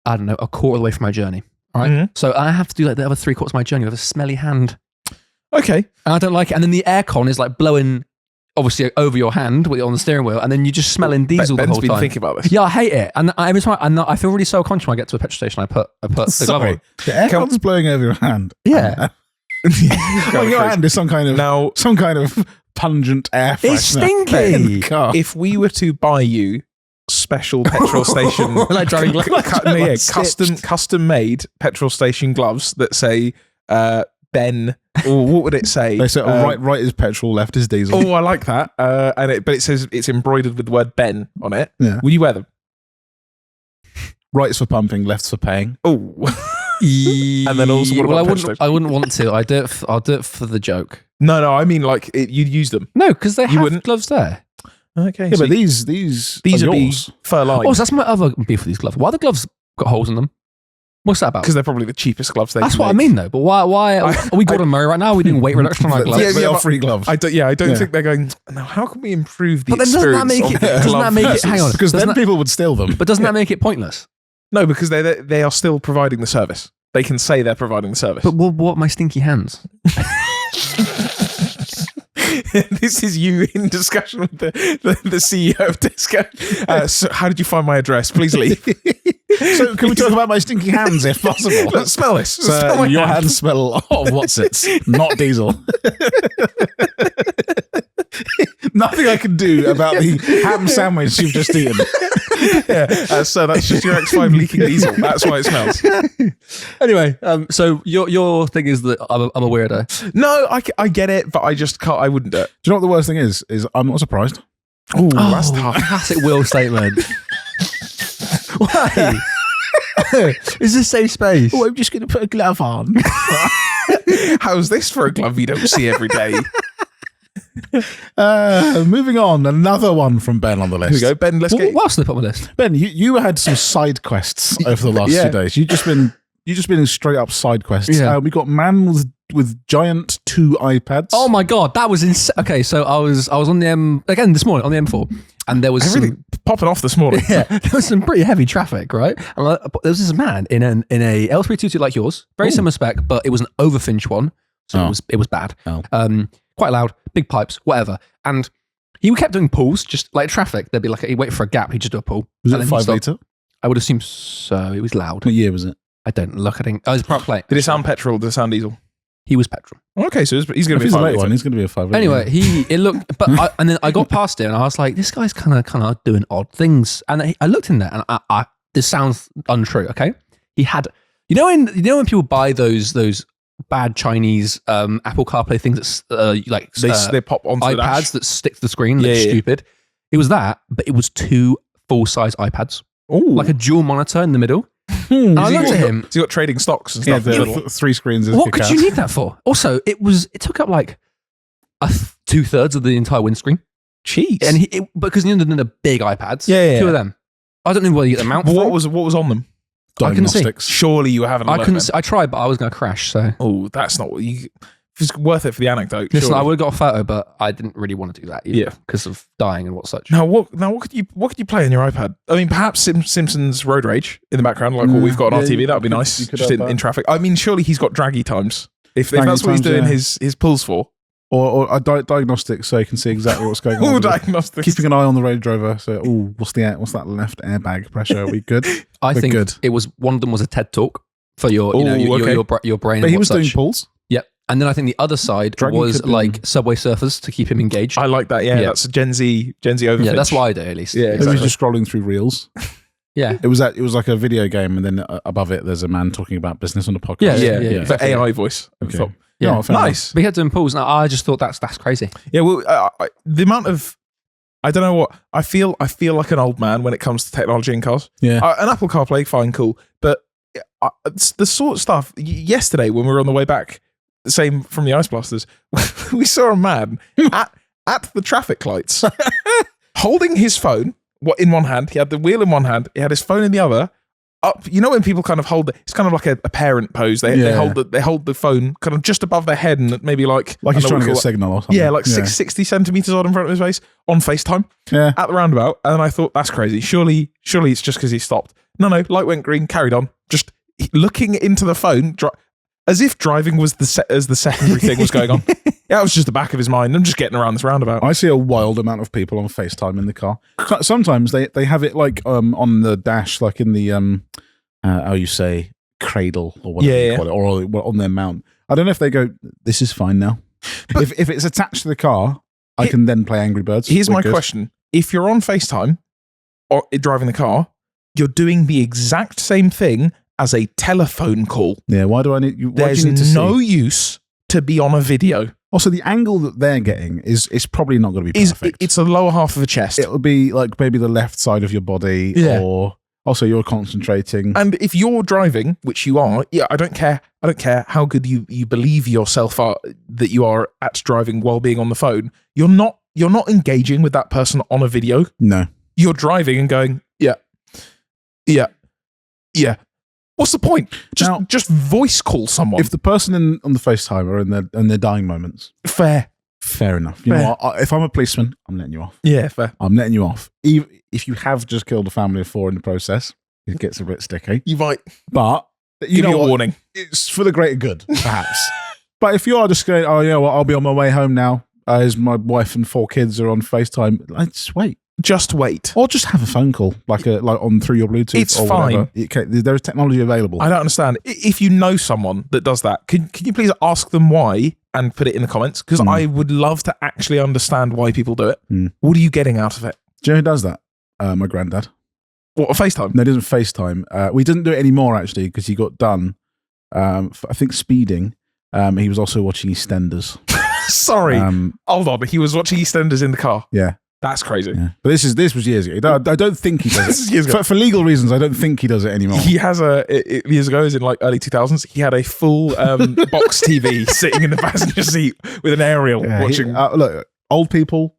I don't know, a quarter of the way from my journey. All right.
Mhm.
So I have to do like the other 3/4 of my journey with a smelly hand.
Okay.
And I don't like it. And then the aircon is like blowing, obviously, over your hand on the steering wheel. And then you're just smelling diesel the
Ben's
whole
been
time.
thinking about this.
Yeah, I hate it. And every time I feel really self-conscious when I get to a petrol station. I put the glove
Sorry,
on.
the aircon's blowing over your hand.
Yeah.
Well, your hand is some kind of pungent air freshener.
It's stinky.
in the car.
If we were to buy you special petrol station,
Like driving gloves.
custom made petrol station gloves that say Ben, or what would it say?
They say, right is petrol, left is diesel.
Oh, I like that. But it says it's embroidered with the word Ben on it.
Yeah.
Would you wear them?
Right's for pumping, left's for paying.
Oh. And then also, what about petrol station?
I wouldn't want to. I'll do it for the joke.
No, I mean like you'd use them.
No, because they have
wouldn't?
gloves there.
Okay.
Yeah,
so
but these
are
are
be
yours.
fur lined
Oh, so that's my other beef with these gloves. Why are the gloves got holes in them? What's that about?
because they're probably the cheapest gloves they
That's
can
what I
make.
mean, though. But why are we Gordon Murray right now? Are we doing weight reduction on our gloves?
Yeah,
They are
but
free gloves.
I don't think they're going. Now, how can we improve the
But then doesn't that
experience?
make
of
it-
the
doesn't
glove
that make it-
versus-
hang on.
Because
Doesn't
then
that-
people would steal them.
But doesn't that make it pointless?
No, because they are still providing the service. They can say they're providing the service.
But what my stinky hands?
This is you in discussion with the CEO of Disco. So how did you find my address? Please leave.
So can we talk about my stinky hands if possible?
Let's smell this.
So
Smell my
your
hand.
hands smell of what's it? Not diesel. Nothing I can do about the ham sandwich you've just eaten.
Yeah, so that's just your X5 leaking diesel. That's why it smells.
Anyway, so your thing is that I'm a weirdo.
No, I get it, but I just can't. I wouldn't do it.
Do you know what the worst thing is? Is I'm not surprised.
Oh, that's tough.
Classic Will statement. Why? Is this safe space?
Oh, I'm just going to put a glove on.
How's this for a glove you don't see every day?
Moving on, another one from Ben on the list.
Here we go, Ben. Let's get.
What else did they put on my list?
Ben, you had some side quests over the last
Yeah.
2 days. You've just been in straight up side quests.
Yeah.
We got man with giant 2 iPads.
Oh my god, that was insane. Okay, so I was on the again this morning on the M4, and there was
Everything popping off this morning.
yeah, there was some pretty heavy traffic, right? And there was this man in a L322 like yours, very similar spec, but it was an overfinch one, so it was bad.
Oh.
Quite loud, big pipes, whatever. And he kept doing pulls, just like traffic. There'd be like he'd wait for a gap, he'd just do a pull.
Was
and
it
then
5
he'd stop.
litre?
I would assume so. It was loud.
What year was it?
I don't look. I think. Oh, it's a prop plate.
Did it sound petrol? Did it sound diesel?
He was petrol.
Okay, so he's going
If
to be
he's a
fine.
late one, he's going to be a 5 litre.
Anyway, it looked, but and then I got past it and I was like, this guy's kind of doing odd things. And I looked in there and this sounds untrue. Okay, he had, when people buy those bad Chinese Apple CarPlay things that
They pop onto the dash.
iPads that stick to the screen. That's
Yeah.
stupid. It was that, but it was 2 full-size iPads,
Oh,
like a dual monitor in the middle. And I looked at him.
So you got trading stocks and
Yeah,
stuff. in the
the
middle.
3 screens.
What could you need that for? Also, it took up like 2/3 of the entire windscreen.
Cheese.
And because the big iPads,
Yeah.
2 of them. I don't know where you get the mount
But
from.
what was on them?
I couldn't see.
Diagnostics.
Surely you were having a
I
look,
couldn't.
then.
I tried, but I was going to crash. So
Oh, that's not what you. If it's worth it for the anecdote.
listen,
surely.
I would have got a photo, but I didn't really want to do that. Either,
Yeah.
because of dying and what such.
Now what could you play on your iPad? I mean, perhaps Simpsons Road Rage in the background, like what we've got on our
Yeah,
TV. That would be
you
nice,
could
just
have
in
that.
traffic. I mean, surely he's got draggy times. If
Draggy
that's what he's
times,
doing
yeah.
his pulls for.
Or a diagnostic so you can see exactly what's going on.
All
with it.
diagnostics.
Keeping an eye on the Range Rover. So, what's that left airbag pressure? Are we good?
I
We're
think
good.
it was one of them was a TED talk for your
okay.
your brain.
But
and
he
what
was doing
such.
pulls.
Yep. And then I think the other side
Draggy
was
could be-
like Subway Surfers to keep him engaged.
I like that. Yeah,
Yeah.
that's a Gen Z overfitch.
Yeah, that's what I do at least.
Yeah,
He was
exactly.
just scrolling through reels.
Yeah.
It was like a video game, and then above it, there's a man talking about business on a podcast.
Yeah,
Yeah,
yeah.
the AI voice. at the
Okay.
top.
Yeah.
No, fair enough.
Nice.
But he had doing pulls. Now I just thought that's crazy.
Yeah, well, the amount of I don't know what I feel like an old man when it comes to technology in cars.
Yeah.
An Apple CarPlay, fine, cool, but it's the sort of stuff. Yesterday, when we were on the way back, same from the Ice Blasters, we saw a man at the traffic lights holding his phone in one hand. He had the wheel in one hand. He had his phone in the other. Up, you know when people kind of hold it's kind of like a parent pose. They hold the phone kind of just above their head and maybe like
he's trying to get a signal or something.
Yeah, like 60 centimeters odd in front of his face on FaceTime at the roundabout. And I thought, that's crazy. Surely it's just because he stopped. No, light went green, carried on, just looking into the phone, as if driving was the secondary thing was going on. Yeah, it was just the back of his mind. I'm just getting around this roundabout.
I see a wild amount of people on FaceTime in the car. Sometimes they have it like on the dash, like in the how you say, cradle or whatever you call it, or on their mount. I don't know if they go, this is fine now. But if it's attached to the car, I can then play Angry Birds.
Here's my question. If you're on FaceTime or driving the car, you're doing the exact same thing as a telephone call.
Yeah, why do I need you?
There's no use to be on a video.
Also, the angle that they're getting is probably not going to be perfect.
It's the lower half of the chest.
It'll be like maybe the left side of your body, or also you're concentrating.
And if you're driving, which you are, I don't care how good you believe yourself that you are at driving while being on the phone. You're not engaging with that person on a video.
No,
you're driving and going, yeah. What's the point? Just voice call someone.
If the person on the FaceTime are in their dying moments,
fair
enough. You know what? If I'm a policeman, I'm letting you off.
Yeah, fair.
I'm letting you off. Even if you have just killed a family of 4 in the process, it gets a bit sticky.
You might,
but
you know, a warning.
It's for the greater good, perhaps. But if you are just going, oh yeah, well, I'll be on my way home now, as my wife and 4 kids are on FaceTime, let's wait.
Just wait,
or just have a phone call, like on through your Bluetooth.
It's
or
fine.
There is technology available.
I don't understand. If you know someone that does that, can you please ask them why and put it in the comments? Because I would love to actually understand why people do it. What are you getting out of it?
Do you know who does that? My granddad.
What, a FaceTime?
No, he doesn't FaceTime. We didn't do it anymore actually because he got done. For, I think speeding. He was also watching EastEnders.
Sorry, hold on. He was watching EastEnders in the car.
Yeah.
That's crazy.
Yeah. But this was years ago. I don't think he does it.
This is years ago.
For legal reasons, I don't think he does it anymore.
He has years ago, in like early 2000s, he had a full box TV sitting in the passenger seat with an aerial watching.
Look, old people,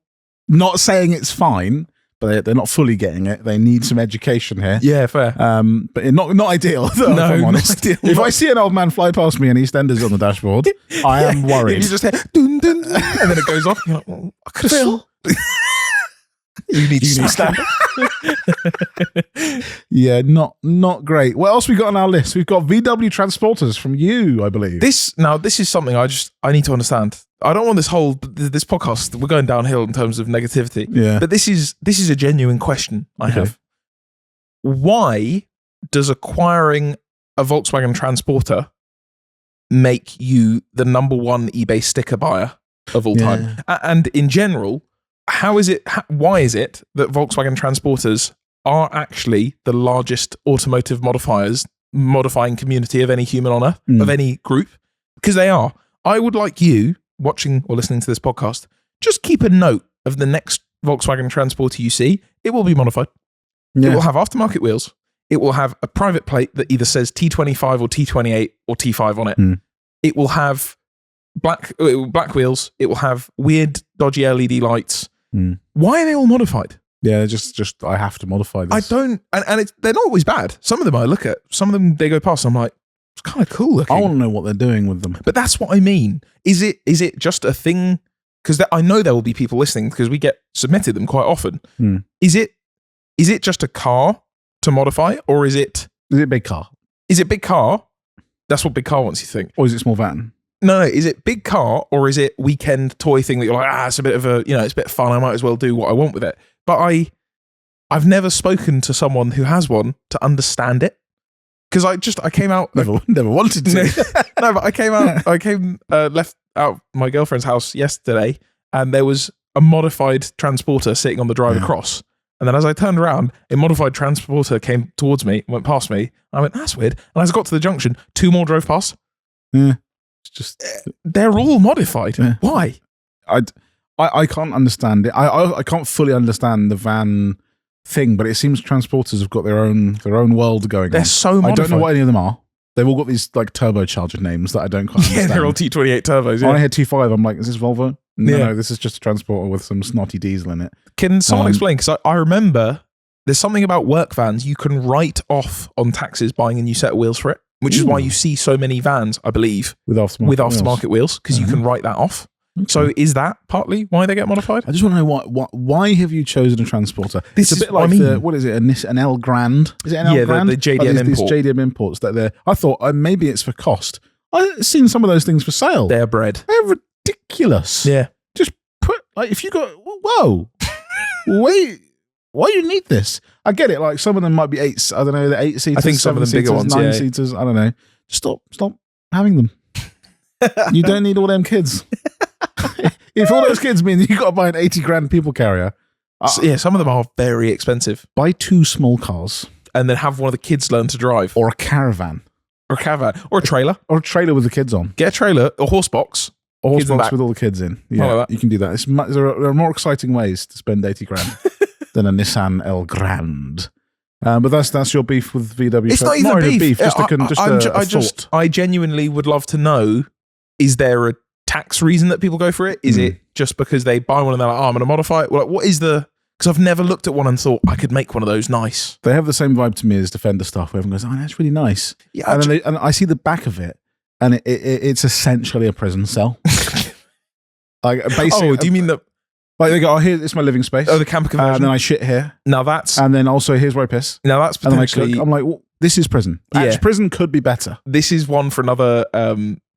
not saying it's fine, but they're not fully getting it. They need some education here.
Yeah, fair.
But not ideal. Though,
no,
if I'm honest.
Not ideal.
If I see an old man fly past me and EastEnders on the dashboard, I am worried.
You just hear dun, dun, and then it goes off. You're like, well, I could have. You need to stand.
Yeah, not great. What else we got on our list? We've got VW transporters from you, I believe.
This is something I need to understand. I don't want this podcast. We're going downhill in terms of negativity.
Yeah,
but this is a genuine question I have. Why does acquiring a Volkswagen Transporter make you the number one eBay sticker buyer of all time? And in general, why is it that Volkswagen Transporters are actually the largest automotive modifying community of any human on earth, of any group? Because they are. I would like you, watching or listening to this podcast, just keep a note of the next Volkswagen Transporter you see. It will be modified. It will have aftermarket wheels. It will have a private plate that either says T25 or T28 or T5 on it. It will have black wheels. It will have weird, dodgy LED lights. Why are they all modified?
Yeah, just I have to modify this.
I don't, and they're not always bad. Some of them I look at, some of them they go past, and I'm like, it's kind of cool looking.
I want to know what they're doing with them.
But that's what I mean. Is it just a thing? Because I know there will be people listening because we get submitted them quite often. Is it just a car to modify, or is it
a big car?
Is it big car? That's what big car wants you to think.
Or is it small van?
No, is it big car, or is it weekend toy thing that you're like, it's a bit of a, it's a bit of fun. I might as well do what I want with it. But I've never spoken to someone who has one to understand it. Because I came out.
Never wanted to.
No, but I left out my girlfriend's house yesterday, and there was a modified transporter sitting on the drive across. And then as I turned around, a modified transporter came towards me, went past me. I went, that's weird. And as I got to the junction, 2 more drove past.
Yeah. Just
they're all modified. Yeah. Why?
I can't understand it. I can't fully understand the van thing, but it seems transporters have got their own world going on.
They're so modified.
I don't know what any of them are. They've all got these like turbocharger names that I don't quite understand.
Yeah, they're all T28 turbos.
When I
Yeah.
hear T5, I'm like, is this Volvo? No,
Yeah.
no, this is just a transporter with some snotty diesel in it.
Can someone
Um,
explain? Because I remember there's something about work vans you can write off on taxes buying a new set of wheels for it, which is why
Ooh.
you see so many vans, I believe,
With aftermarket
with
wheels.
aftermarket wheels, because you can write that off.
Okay.
So is that partly why they get modified?
I just want to know why have you chosen a transporter?
This
It's a
is
bit
what I
like
mean.
what is it? An L Grand? Is it an
Yeah,
L Grand?
the JDM
these
import.
JDM imports that they're. I thought maybe it's for cost. I've seen some of those things for sale.
They're bred.
They're ridiculous.
Yeah.
Just put like if you got whoa, wait. Why you need this? I get it. Like some of them might be eight. I don't know, the 8 seaters.
I think some of them bigger ones,
9
yeah.
seaters. I don't know. Just stop having them. You don't need all them kids. If all those kids mean you got to buy an 80 grand people carrier,
Yeah, some of them are very expensive.
buy 2 small cars
And then have one of the kids learn to drive.
or a caravan
Or a caravan. Or a trailer.
or a trailer with the kids on.
Get a trailer, a horse box.
A horse
Kids in
box
back.
with all the kids in. Yeah,
like that.
you can do that. There are more exciting ways to spend 80 grand than a Nissan L Grand. But that's your beef with VW.
It's not even
really
beef.
Just a thought.
I genuinely would love to know, is there a tax reason that people go for it? Is it just because they buy one and they're like, oh, I'm going to modify it? Well, what is the... Because I've never looked at one and thought, I could make one of those nice.
They have the same vibe to me as Defender stuff, where everyone goes, oh, that's really nice.
Yeah,
And I see the back of it, and it's essentially a prison cell. Like basically,
oh, do you mean the...
like they go, oh, here, it's my living space.
Oh, the camper conversion?
And then I shit here.
Now that's
And then also, here's where I piss.
now that's
And then I
potentially...
cook. I'm like, well, this is prison.
Yeah.
Actually, prison could be better.
This is one for another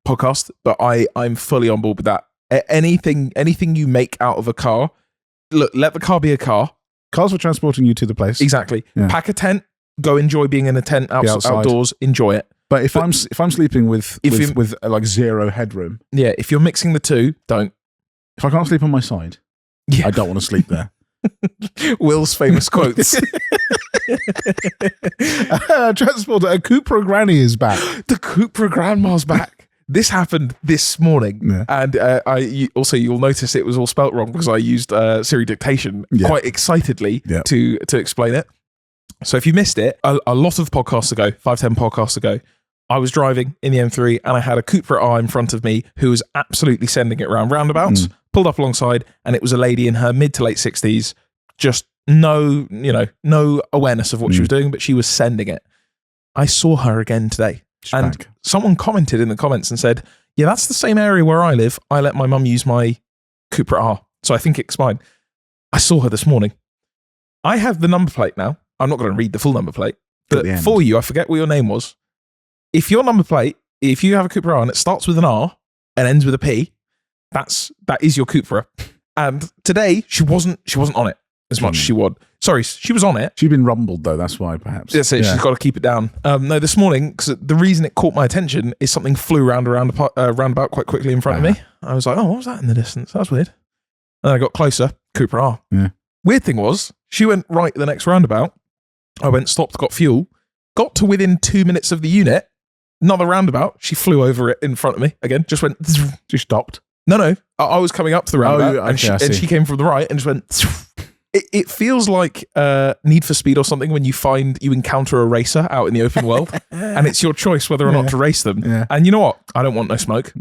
podcast, but I'm fully on board with that. Anything you make out of a car, look, let the car be a car.
Cars for transporting you to the place.
Exactly.
Yeah.
Pack a tent, go enjoy being in a tent
outside.
outdoors, enjoy it.
But if I'm sleeping with
If
like zero headroom,
Yeah, if you're mixing the two, don't.
if I can't sleep on my side,
Yeah.
I don't want to sleep there.
Will's famous quotes.
Transporter, a Cupra Granny is back.
The Cupra Grandma's back. This happened this morning,
Yeah.
and you'll notice it was all spelt wrong because I used Siri dictation quite excitedly
Yeah.
to explain it. So if you missed it, a lot of podcasts ago, 5-10 podcasts ago, I was driving in the M3 and I had a Cupra R in front of me who was absolutely sending it around roundabouts, pulled up alongside, and it was a lady in her mid to late 60s, just no awareness of what she was doing, but she was sending it. I saw her again today.
She's
And
back.
someone commented in the comments and said, yeah, that's the same area where I live. I let my mum use my Cupra R. So I think it's mine. I saw her this morning. I have the number plate now. I'm not going to read the full number plate. But
the end.
for you, I forget what your name was. If your number plate, if you have a Cupra R and it starts with an R and ends with a P, that is your Cupra. And today she wasn't on it as much as she would. Sorry, she was on it.
She's been rumbled though, that's why perhaps.
That's it.
Yeah.
She's got to keep it down. No, this morning, because the reason it caught my attention is something flew roundabout quite quickly in front of me. I was like, oh, what was that in the distance? That was weird. And I got closer. Cupra R.
Yeah.
Weird thing was, she went right the next roundabout. I went, stopped, got fuel, got to within 2 minutes of the unit. Another roundabout. She flew over it in front of me again. Just went.
She stopped.
No. I was coming up to the roundabout,
okay, I
and
see.
she came from the right and just went. It feels like Need for Speed or something when you encounter a racer out in the open world, and it's your choice whether or not to race them.
Yeah.
And you know what? I don't want no smoke.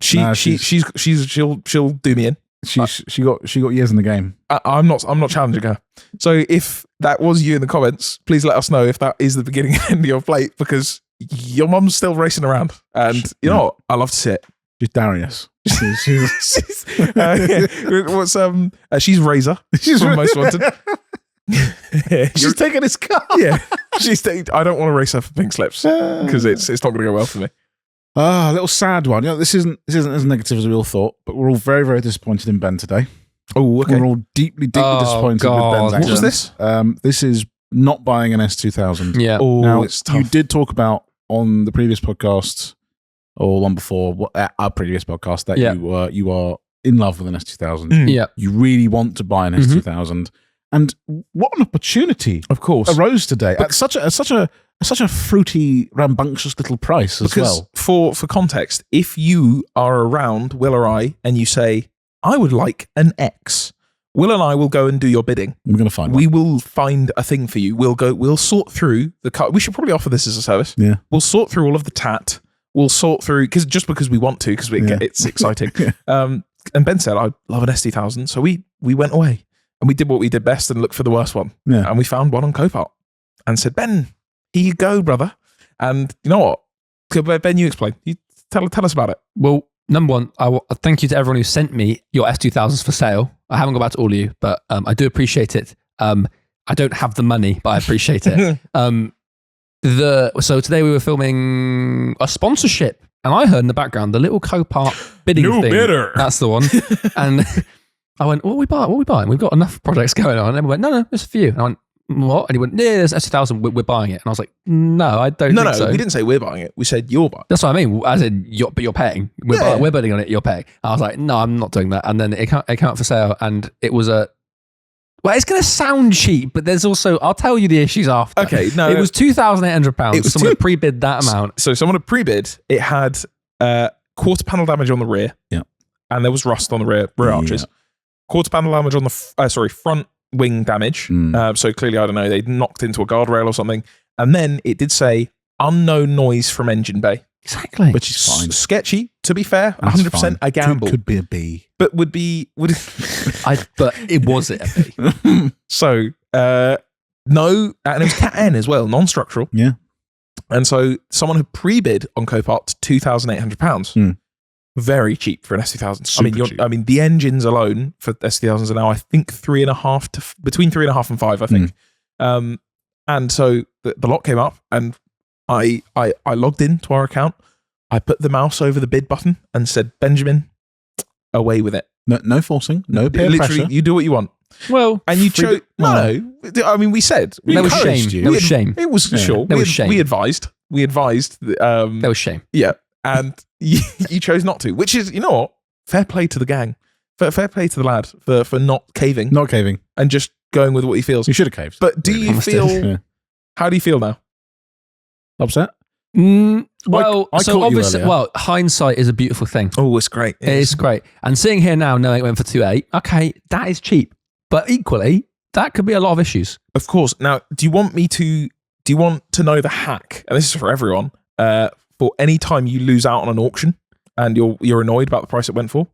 She'll do me in.
She got years in the game.
I'm not challenging her. So if that was you in the comments, please let us know if that is the beginning and end of your plate, because your mum's still racing around, and you know what? I love to see it.
She's Darius.
She's Razor. She's from Most Wanted.
She's taking his car.
Yeah, I don't want to race her for pink slips because it's not going to go well for me.
A little sad one. You know, this isn't as negative as we all thought, but we're all very, very disappointed in Ben today.
Oh, okay.
We're all deeply disappointed
God.
with Ben's
What was
actions.
this?
This is not buying an S2000.
Yeah.
Oh,
Now,
it's tough.
you did talk about on the previous podcast or one before our previous podcast that you are in love with an S2000.
Yeah.
You really want to buy an S2000, and what an opportunity
Of course.
arose today at such a fruity, rambunctious little price as
Because
well.
for context, if you are around, Will or I, and you say, I would like an X, Will and I will go and do your bidding.
We're going to find
We will find a thing for you. We'll sort through the car. We should probably offer this as a service.
Yeah.
We'll sort through all of the tat. We'll sort through, because we want to, because it's exciting. And Ben said, I love an ST1000. So we went away and we did what we did best and looked for the worst one.
Yeah.
And we found one on Copart and said, Ben, here you go, brother. And you know what? Ben, you explain. You tell us about it.
Well, number one, thank you to everyone who sent me your S2000s for sale. I haven't got back to all of you, but I do appreciate it. I don't have the money, but I appreciate it. So today we were filming a sponsorship, and I heard in the background the little Copart bidding
No
thing.
bidder.
That's the one. And I went, what are we buying? We've got enough projects going on. And everyone went, no, it's for you. And I went, what? And he went, yeah, there's S2000, we're buying it. And I was like, no, I don't think so.
No, we didn't say we're buying it. We said you're buying it.
That's what I mean. As in, but you're paying. We're bidding on it, you're paying. I was like, no, I'm not doing that. And then it came out for sale, and it was well, it's going to sound cheap, but there's also, I'll tell you the issues after.
Okay, no.
It was £2,800. Someone had pre-bid that amount.
So someone had pre-bid. It had quarter panel damage on the rear.
Yeah.
And there was rust on the rear arches. Quarter panel damage on the front wing damage. So clearly, I don't know, they knocked into a guardrail or something. And then it did say unknown noise from engine bay.
Exactly.
Which is fine.
Sketchy, to be fair.
That's
100%
fine.
a gamble.
Could be a B.
But would
but it was it a B.
So, no, and it was Cat N as well, non-structural.
Yeah.
And so someone had pre-bid on Copart £2,800. Very cheap for an S2000. I mean, the engines alone for S2000s are now, I think, between 3.5 and 5, I think. And so the lot came up, and I logged in to our account. I put the mouse over the bid button and said, Benjamin, away with it.
No forcing, no peer
Literally,
pressure.
you do what you want.
Well,
And you chose. No, I mean, we said.
there was
encouraged
shame.
you.
There was shame.
It was sure.
There was shame.
We advised.
There was shame.
Yeah. And you chose not to, which is, you know what? Fair play to the gang. Fair play to the lad for not caving.
Not caving.
And just going with what he feels.
You should have caved.
But do you feel...
Yeah.
How do you feel now?
Upset?
Well,
I
so
caught you
obviously,
earlier.
well, hindsight is a beautiful thing.
Oh, it's great.
It is great. And sitting here now knowing it went for 2.8, okay, that is cheap. But equally, that could be a lot of issues.
Of course. Now, do you want to know the hack? And this is for everyone. For any time you lose out on an auction and you're annoyed about the price it went for.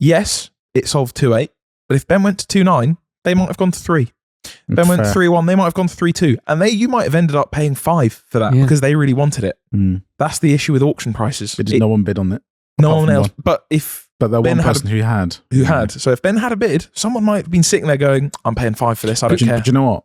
Yes, it solved 2.8. But if Ben went to 2.9, they might have gone to 3. Ben went to 3.1, they might have gone to 3.2. And you might have ended up paying 5 for that because they really wanted it. That's the issue with auction prices.
But did no one bid on it?
No one else. But
that
Ben
one person who had.
So if Ben had a bid, someone might have been sitting there going, I'm paying 5 for this, I don't care.
Do you know what?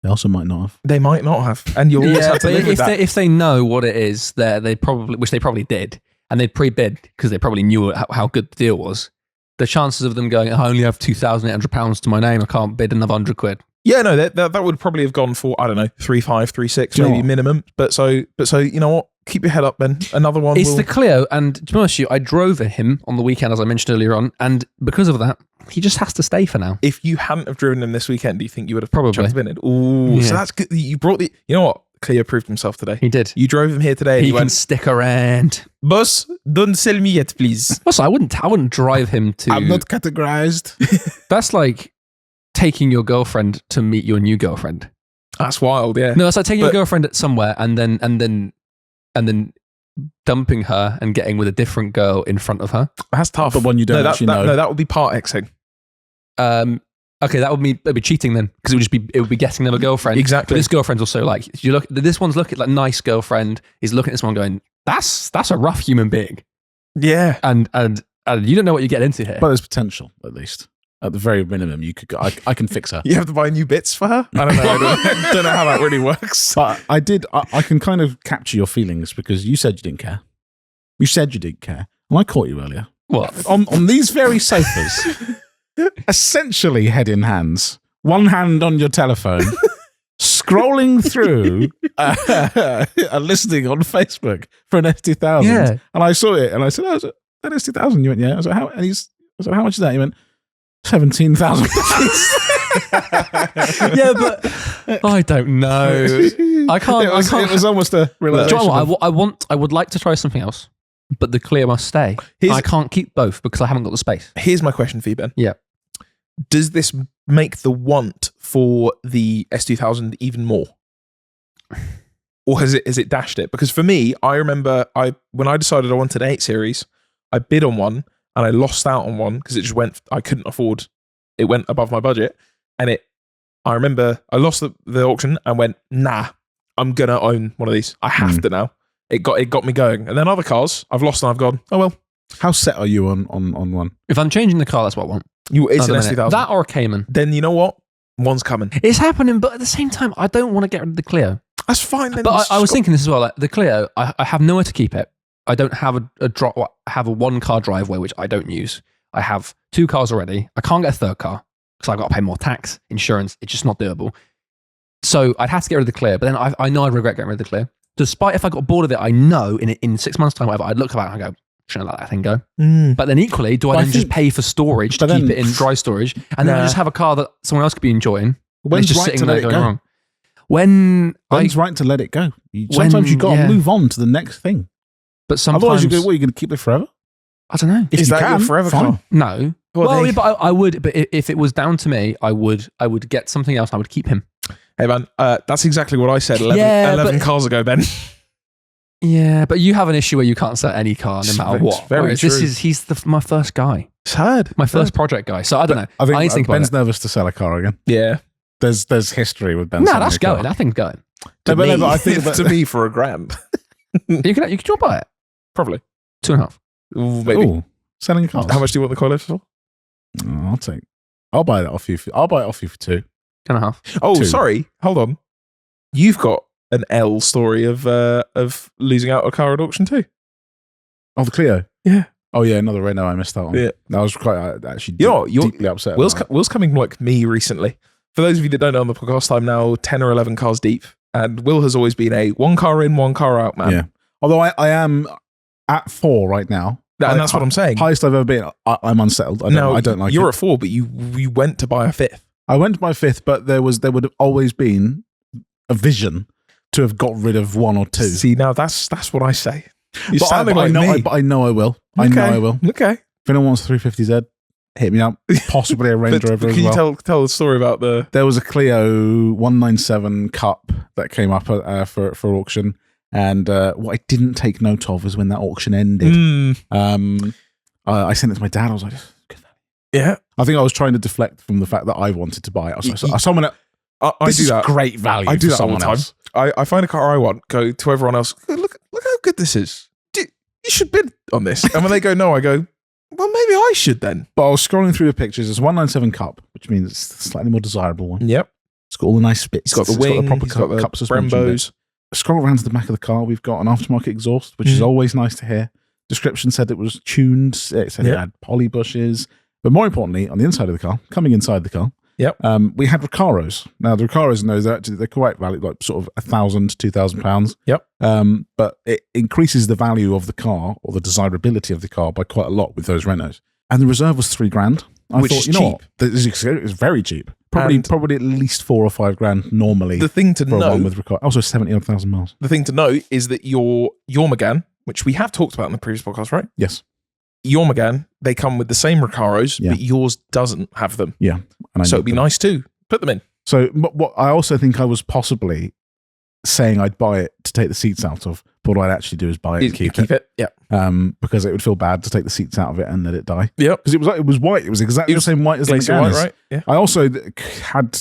They also might not have.
They might not have. And you'll always have to live with that.
If they know what it is, they probably did, and they pre-bid because they probably knew how good the deal was, the chances of them going, I only have £2,800 to my name, I can't bid another £100.
Yeah, no, that would probably have gone for, I don't know, 3.5, 3.6, maybe minimum. But so you know what? Keep your head up, Ben. Another one.
It's the Clio, and to be honest with you, I drove him on the weekend, as I mentioned earlier on, and because of that, he just has to stay for now.
If you hadn't have driven him this weekend, do you think you would have
Probably
chucked him in? Ooh, so that's good. You brought you know what? Clio proved himself today.
He did.
You drove him here today, and
He
he
can
went,
stick around.
boss, don't sell me yet, please.
Also, I wouldn't drive him to.
I'm not categorized.
That's like taking your girlfriend to meet your new girlfriend.
That's wild, yeah.
No, it's like taking your girlfriend at somewhere and then dumping her and getting with a different girl in front of her.
That's tough.
But one you don't actually know.
No, that would be part Xing.
Okay, that'd be cheating then, because it would be getting them a girlfriend.
Exactly.
But this girlfriend's also like, this one's looking like nice girlfriend is looking at this one going, that's a rough human being.
Yeah.
And you don't know what you get into here.
But there's potential, at least. At the very minimum, you could go, I can fix her.
You have to buy new bits for her? I don't know. I don't know how that really works.
But I can kind of capture your feelings because you said you didn't care. You said you didn't care. And I caught you earlier.
What?
On these very sofas, essentially head in hands, one hand on your telephone, scrolling through a listing on Facebook for an S2000.
Yeah.
And I saw it and I said, oh, is it an S2000? You went, yeah. I was like, how much is that? He went, 17,000.
Yeah, but I don't know. I can't.
It was almost a realization.
Do you know what? I would like to try something else, but the Clio must stay. I can't keep both because I haven't got the space.
Here's my question for you, Ben.
Yeah.
does this make the want for the S2000 even more? Or has it dashed it? Because for me, I remember when I decided I wanted an 8 Series, I bid on one and I lost out on one because it just went, I couldn't afford, it went above my budget. And I remember I lost the auction and went, nah, I'm going to own one of these. I have to now. It got me going. And then other cars, I've lost and I've gone, oh well.
How set are you on one?
If I'm changing the car, that's what I want.
It's an S2000.
That or a Cayman.
Then you know what? One's coming.
It's happening, but at the same time, I don't want to get rid of the Clio.
That's fine. Then
but I was thinking this as well. Like the Clio, I have nowhere to keep it. I don't have I have a 1-car driveway, which I don't use. I have 2 cars already. I can't get a 3rd car because I've got to pay more tax, insurance. It's just not doable. So I'd have to get rid of the Clio. But then I know I'd regret getting rid of the Clio. Despite if I got bored of it, I know in 6 months' time, whatever, I'd look back and I go, shouldn't let that thing go. But then equally, do I then just pay for storage to keep it in dry storage? And then I just have a car that someone else could be enjoying.
When's
just
right
sitting
to
there
let it
going
go?
wrong. When's
right to let it go? Sometimes you've got to move on to the next thing.
But sometimes,
otherwise, you go, what, are you going to keep it forever?
I don't know.
If
Is
you
that
can,
your forever
fine.
car?
No. Well, yeah, but I would. But if it was down to me, I would get something else. I would keep him.
Hey man, that's exactly what I said 11 cars ago, Ben.
Yeah, but you have an issue where you can't sell any car no matter what.
Very true.
He's my first guy.
It's hard.
My first project guy. So I don't know.
I
think
Ben's nervous to sell a car again.
Yeah.
There's history with Ben.
No, that's going. That thing's going.
To me, I think to me for $1,000.
You can buy it.
Probably
2.5.
Ooh, maybe.
Ooh, selling cars.
How much do you want the car lift for?
I'll buy it off you. I'll buy it off you for 2.
2.5.
Oh,
2.
sorry. Hold on. You've got an L story of losing out a car at auction too.
Oh, the Clio.
Yeah.
Oh yeah, another Renault. I missed that one.
Yeah.
That was quite actually
You're
deeply upset.
Will's coming like me recently. For those of you that don't know on the podcast, I'm now 10 or 11 cars deep, and Will has always been a 1 car in, 1 car out man.
Yeah. Although I am at 4 right now.
And that's what I'm saying.
Highest I've ever been. I'm unsettled. I don't like it.
You're at 4, but you went to buy a 5th.
I went to buy a 5th, but there would have always been a vision to have got rid of 1 or 2.
See, now that's what I say. You're sounding
I
like
know,
me.
but I know I will. I know I will.
Okay.
If anyone wants a 350Z, hit me up. Possibly a Range Rover as well.
Can you tell the story about the...
There was a Clio 197 Cup that came up for auction. And what I didn't take note of is when that auction ended. I sent it to my dad. I was like, good value.
Yeah.
I think I was trying to deflect from the fact that I wanted to buy it. I was like,
I do that.
Great value.
I do
for
that all the time.
else.
I find a car I want, go to everyone else, go, look how good this is. You should bid on this. And when they go no, I go, well, maybe I should then.
But I was scrolling through the pictures. It's a 197 Cup, which means it's a slightly more desirable one.
Yep.
It's got all the nice bits.
It's got the wing,
proper
it's got the
cup suspension.
Brembos.
Scroll around to the back of the car. We've got an aftermarket exhaust, which is always nice to hear. Description said it was tuned. It said it had poly bushes. But more importantly, on the inside of the car, coming inside the car, we had Recaros. Now, the Recaros, they're quite valued, like sort of £1,000 to £2,000.
Yep.
But it increases the value of the car or the desirability of the car by quite a lot with those Renaults. And the reserve was $3,000.
Which is cheap.
It's very cheap. Probably at least $4,000 or $5,000 normally.
The thing to know,
one with Recaro. Also 70,000 miles.
The thing to know is that your Megane, which we have talked about in the previous podcast, right?
Yes.
Your Megane, they come with the same Recaros, but yours doesn't have them.
Yeah.
So it'd be nice too. Put them in.
So what I also think I was possibly saying I'd buy it to take the seats out of, but what I'd actually do is buy it and keep it.
Yeah.
Because it would feel bad to take the seats out of it and let it die.
Yep.
Because it was white. It was exactly the same white as Megane.
White, right? Yeah.
I also there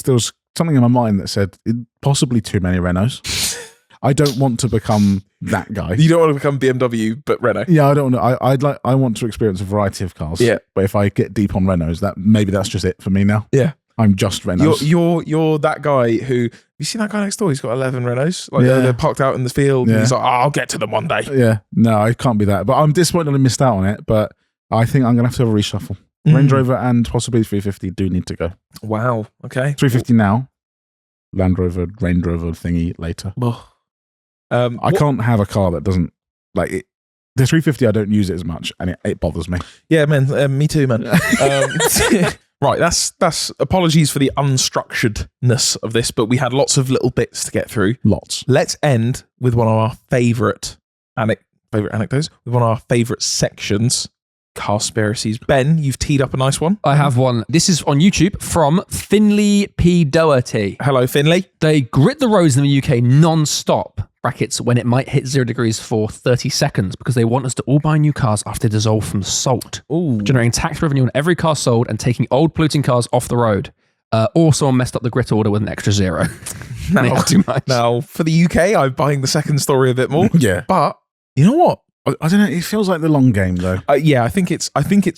was something in my mind that said possibly too many Renaults. I don't want to become that guy.
You don't want to become BMW, but Renault.
Yeah, I don't know. I want to experience a variety of cars.
Yeah.
But if I get deep on Renaults, that's just it for me now.
Yeah.
I'm just Renaults.
You're that guy who, you seen that guy next door? He's got 11 Renaults. Like they're parked out in the field. And he's like, I'll get to them one day.
Yeah. No, I can't be that. But I'm disappointed I missed out on it. But I think I'm going to have a reshuffle. Range Rover and possibly 350 do need to go.
Wow. Okay.
350 now. Land Rover, Range Rover thingy later. I can't have a car that doesn't like it. The 350, I don't use it as much, and it bothers me.
Yeah, man. Me too, man. Right, that's apologies for the unstructuredness of this, but we had lots of little bits to get through.
Lots.
Let's end with one of our favourite anecdotes, with one of our favourite sections, Carspiracies. Ben, you've teed up a nice one.
I have one. This is on YouTube from Finley P. Doherty.
Hello, Finley.
They grit the roads in the UK non-stop, brackets, when it might hit 0 degrees for 30 seconds, because they want us to all buy new cars after they dissolve from salt, generating tax revenue on every car sold and taking old polluting cars off the road. Or someone messed up the grit order with an extra 0. Too much.
Now, for the UK, I'm buying the second story a bit more.
Yeah.
But you know what?
I don't know. It feels like the long game, though.
Yeah, I think it's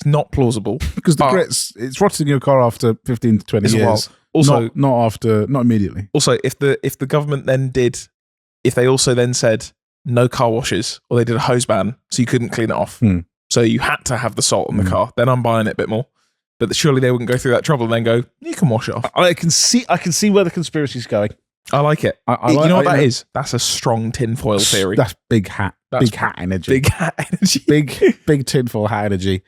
not plausible.
Because the grit's, it's rotting your car after 15 to 20 years.
Also,
not immediately.
Also, if the government if they also then said no car washes, or they did a hose ban, so you couldn't clean it off, so you had to have the salt in the car, then I'm buying it a bit more. But surely they wouldn't go through that trouble and then go, you can wash it off.
I can see where the conspiracy's going.
I like it. You know what that is? That's a strong tinfoil theory.
That's big hat. Big hat energy.
Big hat energy.
big tinfoil hat energy.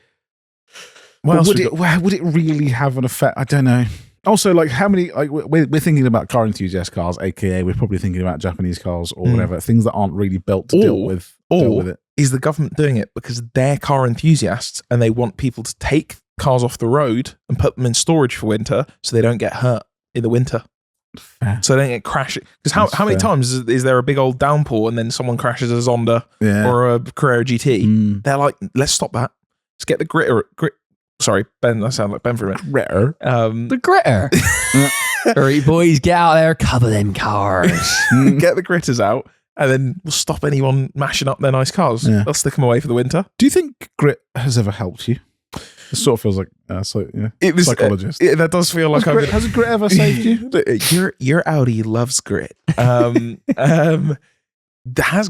Would
it really have an effect? I don't know. Also, like, how many? Like, we're thinking about car enthusiast cars, aka we're probably thinking about Japanese cars or whatever, things that aren't really built to deal with it.
Is the government doing it because they're car enthusiasts and they want people to take cars off the road and put them in storage for winter so they don't get hurt in the winter?
Fair.
So they don't get crashed. Because how many times is there a big old downpour and then someone crashes a Zonda or a Carrera GT? They're like, let's stop that. Let's get the grit. Sorry, Ben, I sound like Ben for a minute.
Gritter.
The gritter. All right, boys, get out there, cover them cars.
Get the gritters out, and then we'll stop anyone mashing up their nice cars.
Yeah.
They'll stick them away for the winter.
Do you think grit has ever helped you? It sort of feels like psychologist.
That does feel like
has grit ever saved you?
Your Audi loves grit. Has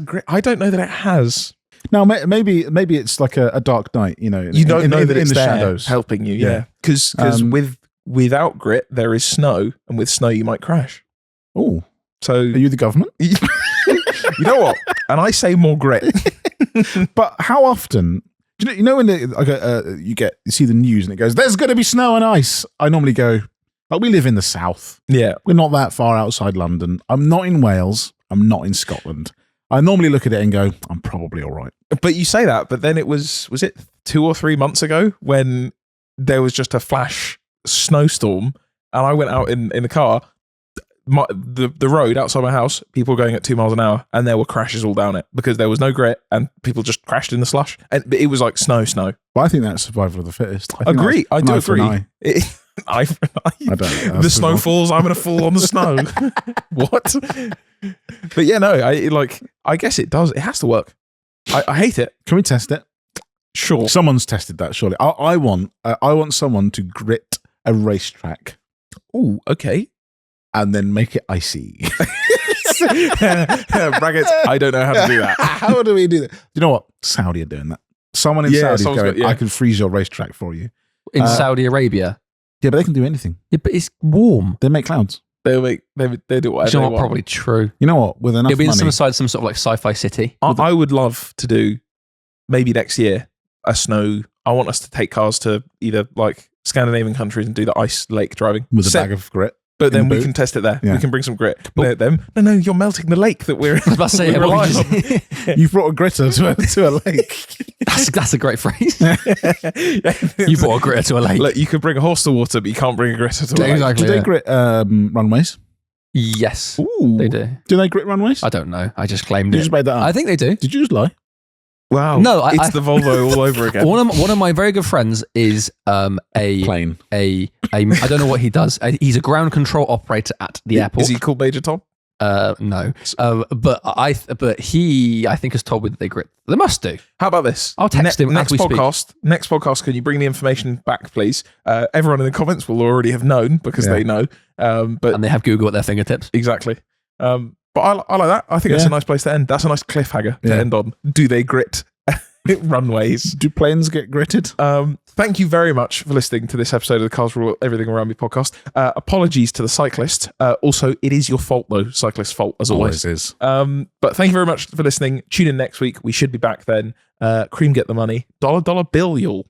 grit? I don't know that it has.
No, maybe it's like a dark night. You know,
you don't know that it's
in the
there
shadows
helping you. Yeah, because without grit there is snow, and with snow you might crash.
Oh,
so
are you the government?
You know what? And I say more grit.
But how often? You know when you see the news and it goes, "There's going to be snow and ice." I normally go, "Like, we live in the south.
Yeah,
we're not that far outside London. I'm not in Wales. I'm not in Scotland." I normally look at it and go, I'm probably all right.
But you say that, but then it was it 2 or 3 months ago when there was just a flash snowstorm and I went out in the car, the road outside my house, people going at 2 miles an hour, and there were crashes all down it because there was no grit and people just crashed in the slush. And it was like snow.
Well, I think that's survival of the fittest.
I agree. I do agree.
I don't know.
The snow falls, I'm going to fall on the snow. What? But yeah, no, I guess it does. It has to work. I hate it.
Can we test it?
Sure.
Someone's tested that, surely. I want someone to grit a racetrack.
Oh, okay.
And then make it icy.
Brackets, I don't know how to do that.
How do we do that? You know what? Saudi are doing that. Someone in Saudi is going, I can freeze your racetrack for you.
In Saudi Arabia?
Yeah, but they can do anything.
Yeah, but it's warm.
They make clouds.
They do whatever they want.
Probably true.
You know what? With enough
It'll be
money,
inside some sort of like sci-fi city.
I would love to do maybe next year a snow. I want us to take cars to either like Scandinavian countries and do the ice lake driving
with a bag of grit.
But then we can test it there. Yeah. We can bring some grit. But no, you're melting the lake that we're.
I was about to say,
you brought a gritter to a lake.
That's a great phrase. You brought a gritter to a lake.
Look, you could bring a horse to water, but you can't bring a gritter to a lake.
Exactly.
Do they grit runways?
Yes.
Ooh.
They do.
Do they grit runways?
I don't know. I just claimed it.
You just made that up.
I think they do.
Did you just lie?
Wow.
No,
it's the Volvo all over again.
One of my very good friends is a
plane.
I don't know what he does. He's a ground control operator at the airport.
Is he called Major Tom?
No. But he, I think, has told me that they grit. They must do.
How about this?
I'll text him
next
as we
podcast.
Speak.
Next podcast, can you bring the information back, please? Everyone in the comments will already have known because they know. And
they have Google at their fingertips.
Exactly. But I like that. I think that's a nice place to end. That's a nice cliffhanger to end on. Do they grit runways?
Do planes get gritted?
Thank you very much for listening to this episode of the Cars Rule Everything Around Me podcast. Apologies to the cyclist. Also, it is your fault though. Cyclist's fault as always.
Is.
But thank you very much for listening. Tune in next week. We should be back then. C.R.E.A.M get the money. Dollar bill, y'all.